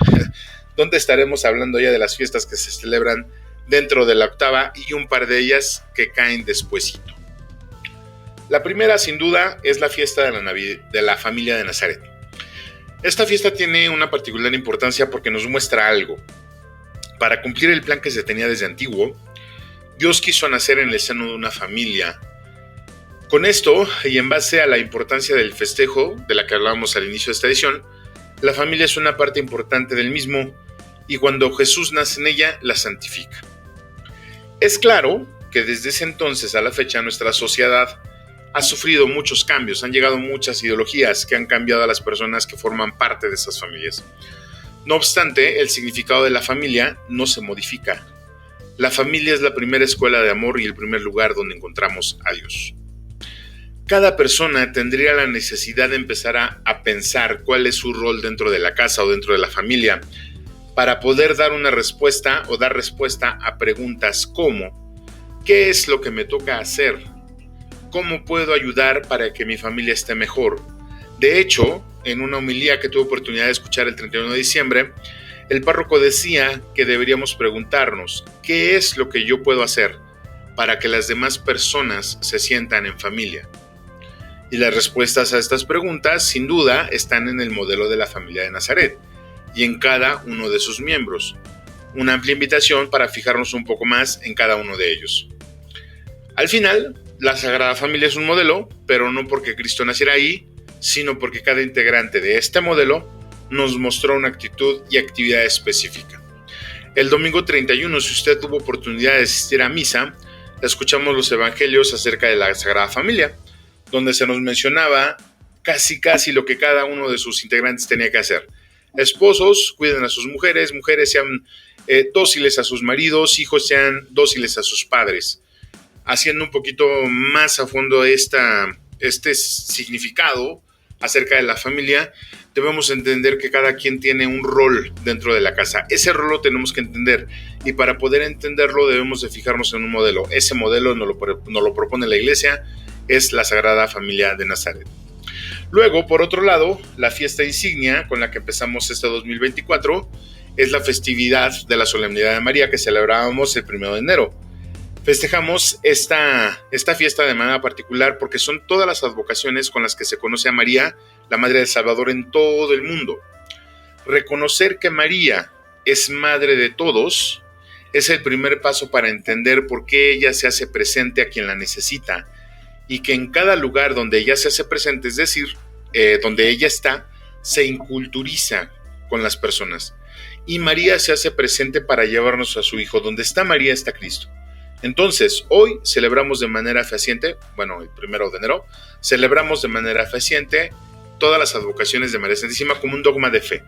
[SPEAKER 3] donde estaremos hablando ya de las fiestas que se celebran dentro de la octava y un par de ellas que caen despuesito. La primera, sin duda, es la fiesta de la familia de Nazaret. Esta fiesta tiene una particular importancia porque nos muestra algo. Para cumplir el plan que se tenía desde antiguo, Dios quiso nacer en el seno de una familia. Con esto, y en base a la importancia del festejo, de la que hablábamos al inicio de esta edición, la familia es una parte importante del mismo, y cuando Jesús nace en ella, la santifica. Es claro que desde ese entonces a la fecha nuestra sociedad ha sufrido muchos cambios, han llegado muchas ideologías que han cambiado a las personas que forman parte de esas familias. No obstante, el significado de la familia no se modifica. La familia es la primera escuela de amor y el primer lugar donde encontramos a Dios. Cada persona tendría la necesidad de empezar a pensar cuál es su rol dentro de la casa o dentro de la familia para poder dar una respuesta o dar respuesta a preguntas como ¿qué es lo que me toca hacer? ¿Cómo puedo ayudar para que mi familia esté mejor? De hecho, en una homilía que tuve oportunidad de escuchar el 31 de diciembre, el párroco decía que deberíamos preguntarnos ¿qué es lo que yo puedo hacer para que las demás personas se sientan en familia? Y las respuestas a estas preguntas, sin duda, están en el modelo de la familia de Nazaret y en cada uno de sus miembros. Una amplia invitación para fijarnos un poco más en cada uno de ellos. Al final, la Sagrada Familia es un modelo, pero no porque Cristo naciera ahí, sino porque cada integrante de este modelo nos mostró una actitud y actividad específica. El domingo 31, si usted tuvo oportunidad de asistir a misa, escuchamos los evangelios acerca de la Sagrada Familia, donde se nos mencionaba casi lo que cada uno de sus integrantes tenía que hacer. Esposos, cuiden a sus mujeres, mujeres sean dóciles a sus maridos, hijos sean dóciles a sus padres. Haciendo un poquito más a fondo este significado acerca de la familia, debemos entender que cada quien tiene un rol dentro de la casa. Ese rol lo tenemos que entender y para poder entenderlo debemos de fijarnos en un modelo. Ese modelo nos lo propone la Iglesia, es la Sagrada Familia de Nazaret. Luego, por otro lado, la fiesta insignia con la que empezamos este 2024 es la festividad de la Solemnidad de María que celebrábamos el 1 de enero. Festejamos esta fiesta de manera particular porque son todas las advocaciones con las que se conoce a María, la Madre del Salvador, en todo el mundo. Reconocer que María es Madre de todos es el primer paso para entender por qué ella se hace presente a quien la necesita y que en cada lugar donde ella se hace presente, es decir, donde ella está, se inculturiza con las personas. Y María se hace presente para llevarnos a su Hijo. Donde está María está Cristo. Entonces, hoy celebramos de manera fehaciente, el 1 de enero, celebramos de manera fehaciente todas las advocaciones de María Santísima como un dogma de fe.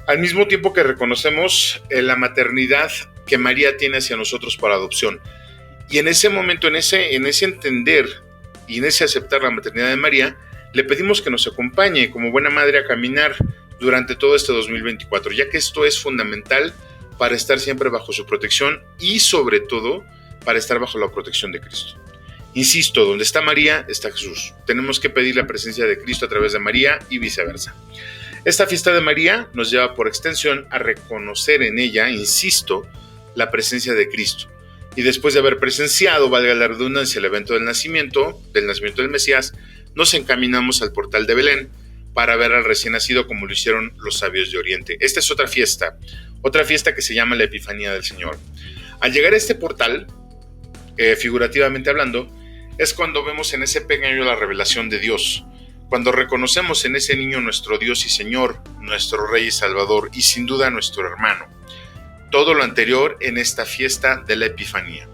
[SPEAKER 3] Al mismo tiempo que reconocemos la maternidad que María tiene hacia nosotros por adopción. Y en ese momento, en ese entender y en ese aceptar la maternidad de María, le pedimos que nos acompañe como buena madre a caminar durante todo este 2024, ya que esto es fundamental para estar siempre bajo su protección y sobre todo para estar bajo la protección de Cristo. Insisto, donde está María, está Jesús. Tenemos que pedir la presencia de Cristo a través de María y viceversa. Esta fiesta de María nos lleva por extensión a reconocer en ella, insisto, la presencia de Cristo. Y después de haber presenciado, valga la redundancia, el evento del nacimiento del Mesías, nos encaminamos al portal de Belén para ver al recién nacido como lo hicieron los sabios de Oriente. Esta es otra fiesta que se llama la Epifanía del Señor. Al llegar a este portal, figurativamente hablando, es cuando vemos en ese pequeño la revelación de Dios, cuando reconocemos en ese niño nuestro Dios y Señor, nuestro Rey y Salvador y sin duda nuestro hermano. Todo lo anterior en esta fiesta de la Epifanía.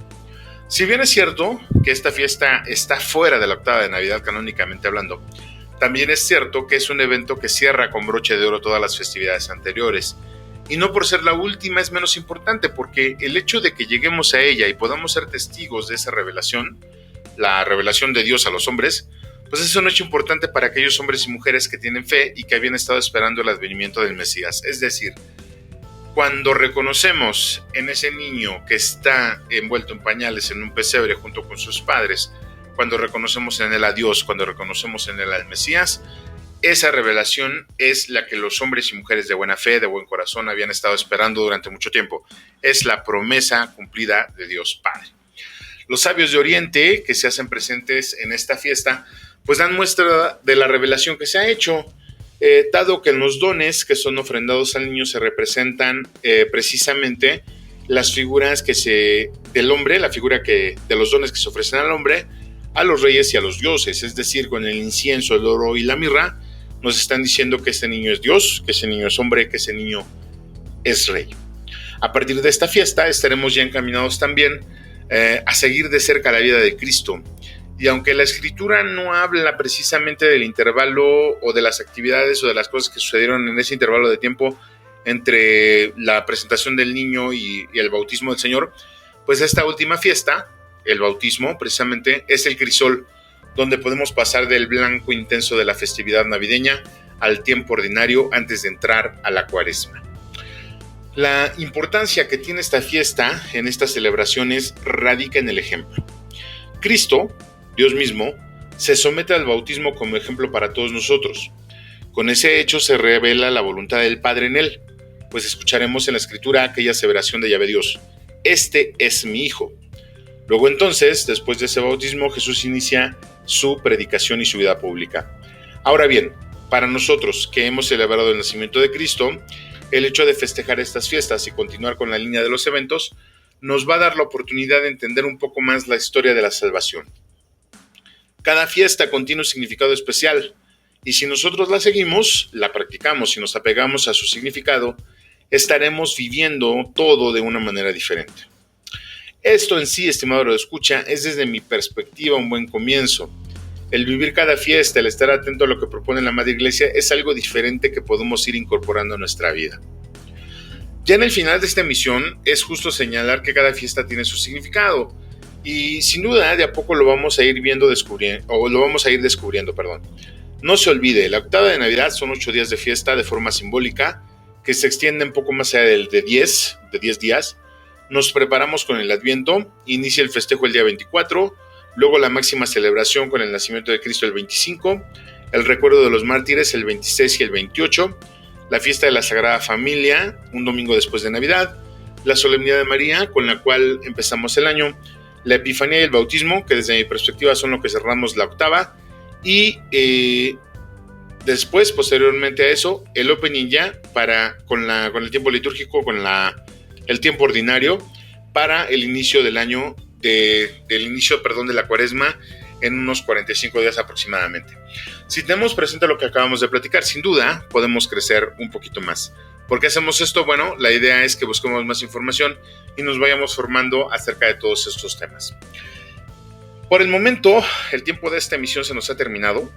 [SPEAKER 3] Si bien es cierto que esta fiesta está fuera de la octava de Navidad canónicamente hablando, también es cierto que es un evento que cierra con broche de oro todas las festividades anteriores. Y no por ser la última es menos importante, porque el hecho de que lleguemos a ella y podamos ser testigos de esa revelación, la revelación de Dios a los hombres, pues es un hecho importante para aquellos hombres y mujeres que tienen fe y que habían estado esperando el advenimiento del Mesías. Es decir, cuando reconocemos en ese niño que está envuelto en pañales en un pesebre junto con sus padres, cuando reconocemos en él a Dios, cuando reconocemos en él al Mesías, esa revelación es la que los hombres y mujeres de buena fe, de buen corazón, habían estado esperando durante mucho tiempo. Es la promesa cumplida de Dios Padre. Los sabios de Oriente, que se hacen presentes en esta fiesta, pues dan muestra de la revelación que se ha hecho, dado que en los dones que son ofrendados al niño se representan precisamente las figuras del hombre, la figura de los dones que se ofrecen al hombre, a los reyes y a los dioses, es decir, con el incienso, el oro y la mirra, nos están diciendo que este niño es Dios, que ese niño es hombre, que ese niño es rey. A partir de esta fiesta estaremos ya encaminados también a seguir de cerca la vida de Cristo. Y aunque la Escritura no habla precisamente del intervalo o de las actividades o de las cosas que sucedieron en ese intervalo de tiempo entre la presentación del niño y el bautismo del Señor, pues esta última fiesta, el bautismo, precisamente es el crisol donde podemos pasar del blanco intenso de la festividad navideña al tiempo ordinario antes de entrar a la Cuaresma. La importancia que tiene esta fiesta en estas celebraciones radica en el ejemplo. Cristo, Dios mismo, se somete al bautismo como ejemplo para todos nosotros. Con ese hecho se revela la voluntad del Padre en él, pues escucharemos en la Escritura aquella aseveración de Yahvé Dios: este es mi Hijo. Luego entonces, después de ese bautismo, Jesús inicia su predicación y su vida pública. Ahora bien, para nosotros que hemos celebrado el nacimiento de Cristo, el hecho de festejar estas fiestas y continuar con la línea de los eventos nos va a dar la oportunidad de entender un poco más la historia de la salvación. Cada fiesta contiene un significado especial, y si nosotros la seguimos, la practicamos y nos apegamos a su significado, estaremos viviendo todo de una manera diferente. Esto en sí, estimado radioescucha, es desde mi perspectiva un buen comienzo. El vivir cada fiesta, el estar atento a lo que propone la Madre Iglesia, es algo diferente que podemos ir incorporando a nuestra vida. Ya en el final de esta emisión, es justo señalar que cada fiesta tiene su significado, y sin duda de a poco lo vamos a ir descubriendo. No se olvide, la octava de Navidad son 8 días de fiesta de forma simbólica, que se extienden poco más allá de 10 días. Nos preparamos con el Adviento, inicia el festejo el día 24, luego la máxima celebración con el nacimiento de Cristo el 25, el recuerdo de los mártires el 26 y el 28, la fiesta de la Sagrada Familia, un domingo después de Navidad, la solemnidad de María, con la cual empezamos el año, la Epifanía y el bautismo, que desde mi perspectiva son lo que cerramos la octava, y después, posteriormente a eso, el opening ya con el tiempo litúrgico, con el tiempo ordinario para el inicio del año, de la Cuaresma, en unos 45 días aproximadamente. Si tenemos presente lo que acabamos de platicar, sin duda podemos crecer un poquito más. ¿Por qué hacemos esto? Bueno, la idea es que busquemos más información y nos vayamos formando acerca de todos estos temas. Por el momento, el tiempo de esta emisión se nos ha terminado,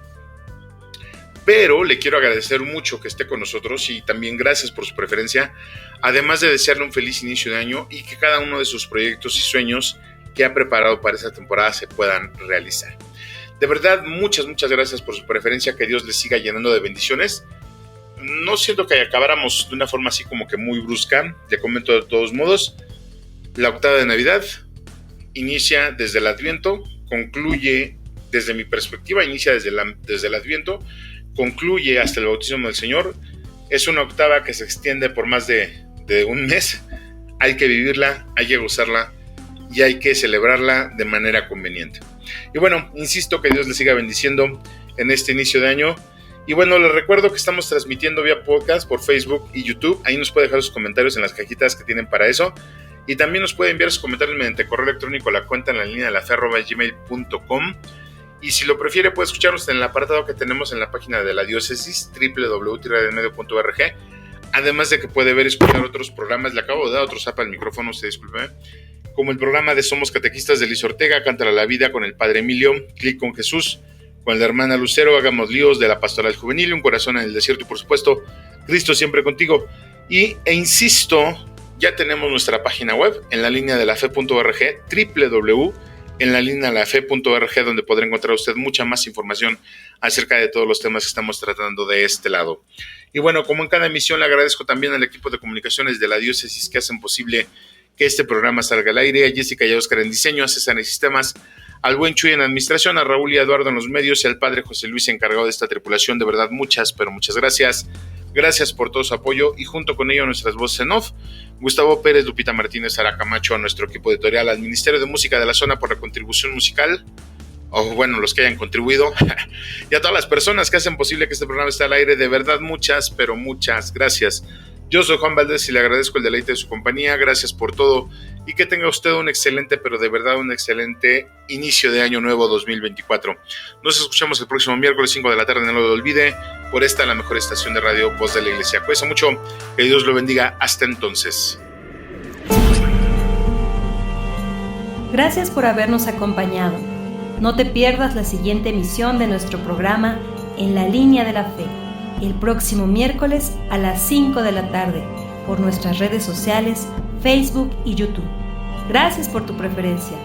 [SPEAKER 3] pero le quiero agradecer mucho que esté con nosotros y también gracias por su preferencia, además de desearle un feliz inicio de año y que cada uno de sus proyectos y sueños que ha preparado para esta temporada se puedan realizar. De verdad, muchas gracias por su preferencia, que Dios les siga llenando de bendiciones. no siento que acabáramos de una forma así como que muy brusca. Te comento de todos modos. La octava de Navidad inicia desde el Adviento, concluye desde mi perspectiva, inicia desde el Adviento, concluye hasta el bautismo del Señor. Es una octava que se extiende por más de un mes. Hay que vivirla, hay que gozarla y hay que celebrarla de manera conveniente. Y bueno, insisto, que Dios les siga bendiciendo en este inicio de año. Y bueno, les recuerdo que estamos transmitiendo vía podcast por Facebook y YouTube. Ahí nos puede dejar sus comentarios en las cajitas que tienen para eso. Y también nos puede enviar sus comentarios mediante correo electrónico a la cuenta en la línea de la fe@gmail.com. Y si lo prefiere, puede escucharnos en el apartado que tenemos en la página de la diócesis, www.tierradelmedio.org. Además de que puede ver y escuchar otros programas. Le acabo de dar otro zap al micrófono, usted discúlpeme. Como el programa de Somos Catequistas de Liz Ortega, Cántala la Vida con el Padre Emilio, Clic con Jesús, con la hermana Lucero, Hagamos Líos de la Pastoral Juvenil, Un Corazón en el Desierto y por supuesto, Cristo Siempre Contigo. Insisto, ya tenemos nuestra página web en la línea de la fe.org, www.enlalinea-de-la-fe.org, donde podrá encontrar usted mucha más información acerca de todos los temas que estamos tratando de este lado. Y bueno, como en cada emisión, le agradezco también al equipo de comunicaciones de la diócesis que hacen posible que este programa salga al aire, a Jessica y a Oscar en diseño, a César en sistemas, al buen Chuy en administración, a Raúl y a Eduardo en los medios y al padre José Luis encargado de esta tripulación. De verdad, muchas, pero muchas gracias. Gracias por todo su apoyo y junto con ello nuestras voces en off, Gustavo Pérez, Lupita Martínez, Sara Camacho, a nuestro equipo editorial, al Ministerio de Música de la Zona por la contribución musical, o bueno, los que hayan contribuido, y a todas las personas que hacen posible que este programa esté al aire. De verdad, muchas, pero muchas gracias. Yo soy Juan Valdés y le agradezco el deleite de su compañía. Gracias por todo y que tenga usted un excelente, pero de verdad un excelente inicio de año nuevo 2024. Nos escuchamos el próximo miércoles 5 de la tarde, no lo olvide, por esta la mejor estación de radio, Voz de la Iglesia. Cuídense mucho, que Dios lo bendiga. Hasta entonces.
[SPEAKER 6] Gracias por habernos acompañado. No te pierdas la siguiente emisión de nuestro programa En la Línea de la Fe, el próximo miércoles a las 5 de la tarde, por nuestras redes sociales, Facebook y YouTube. Gracias por tu preferencia.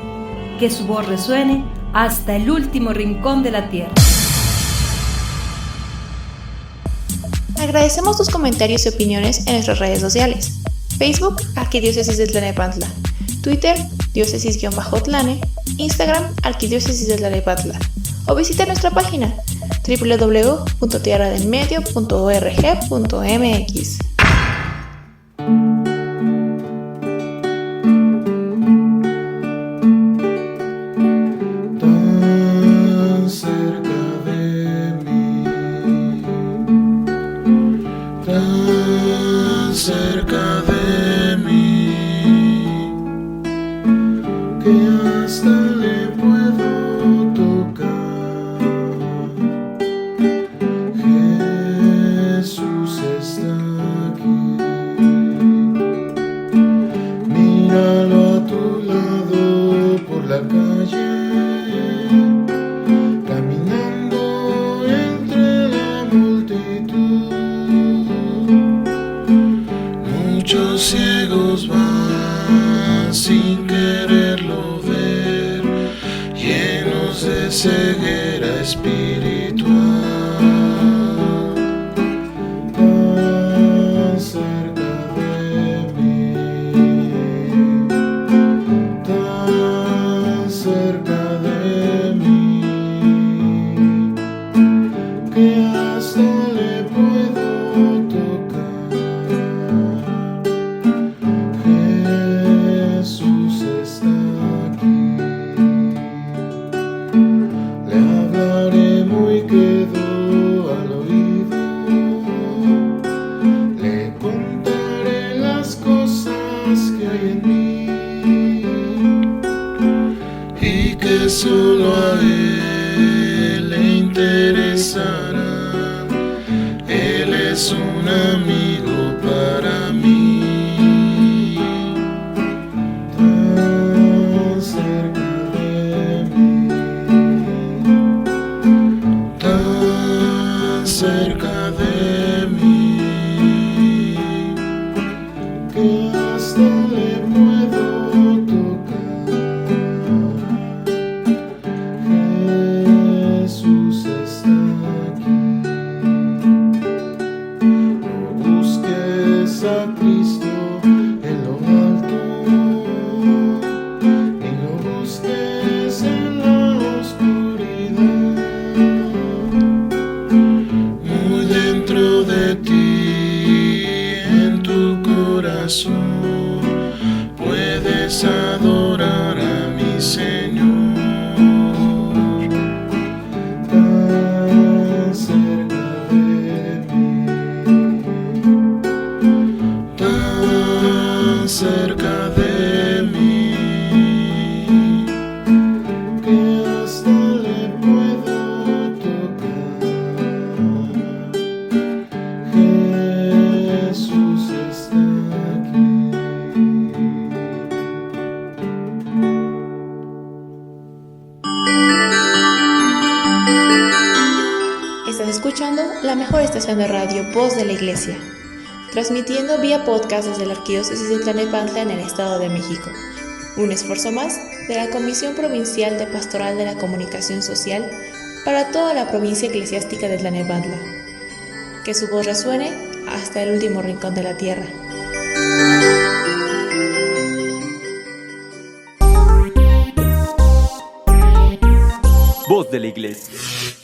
[SPEAKER 6] Que su voz resuene hasta el último rincón de la tierra.
[SPEAKER 2] Agradecemos tus comentarios y opiniones en nuestras redes sociales. Facebook, Arquidiócesis de Tlalnepantla. Twitter, diócesis-tlane. Instagram, Arquidiócesis de Tlalnepantla. O visita nuestra página www.tierradelmedio.org.mx.
[SPEAKER 1] Tan cerca de mí, tan cerca de mí, que hasta le puedo tocar. Jesús está aquí, míralo a tu lado por la calle, caminando entre la multitud. Muchos ciegos van sin quererlo ver, llenos de ceguera espiritual. Tan cerca de mí, tan cerca de mí, que hasta le puedo tocar. Jesús está aquí, le hablaré muy quedo al oído, le contaré las cosas que hay en mí y que solo a él le interesarán. Él es un amigo para mí. Tan cerca de mí, tan cerca de mí, que hasta le puedo tocar. Jesús está aquí,
[SPEAKER 2] escuchando la mejor estación de radio, Voz de la Iglesia, transmitiendo vía podcast desde la Arquidiócesis de Tlalnepantla en el Estado de México. Un esfuerzo más de la Comisión Provincial de Pastoral de la Comunicación Social para toda la provincia eclesiástica de Tlalnepantla. Que su voz resuene hasta el último rincón de la tierra.
[SPEAKER 7] Voz de la Iglesia.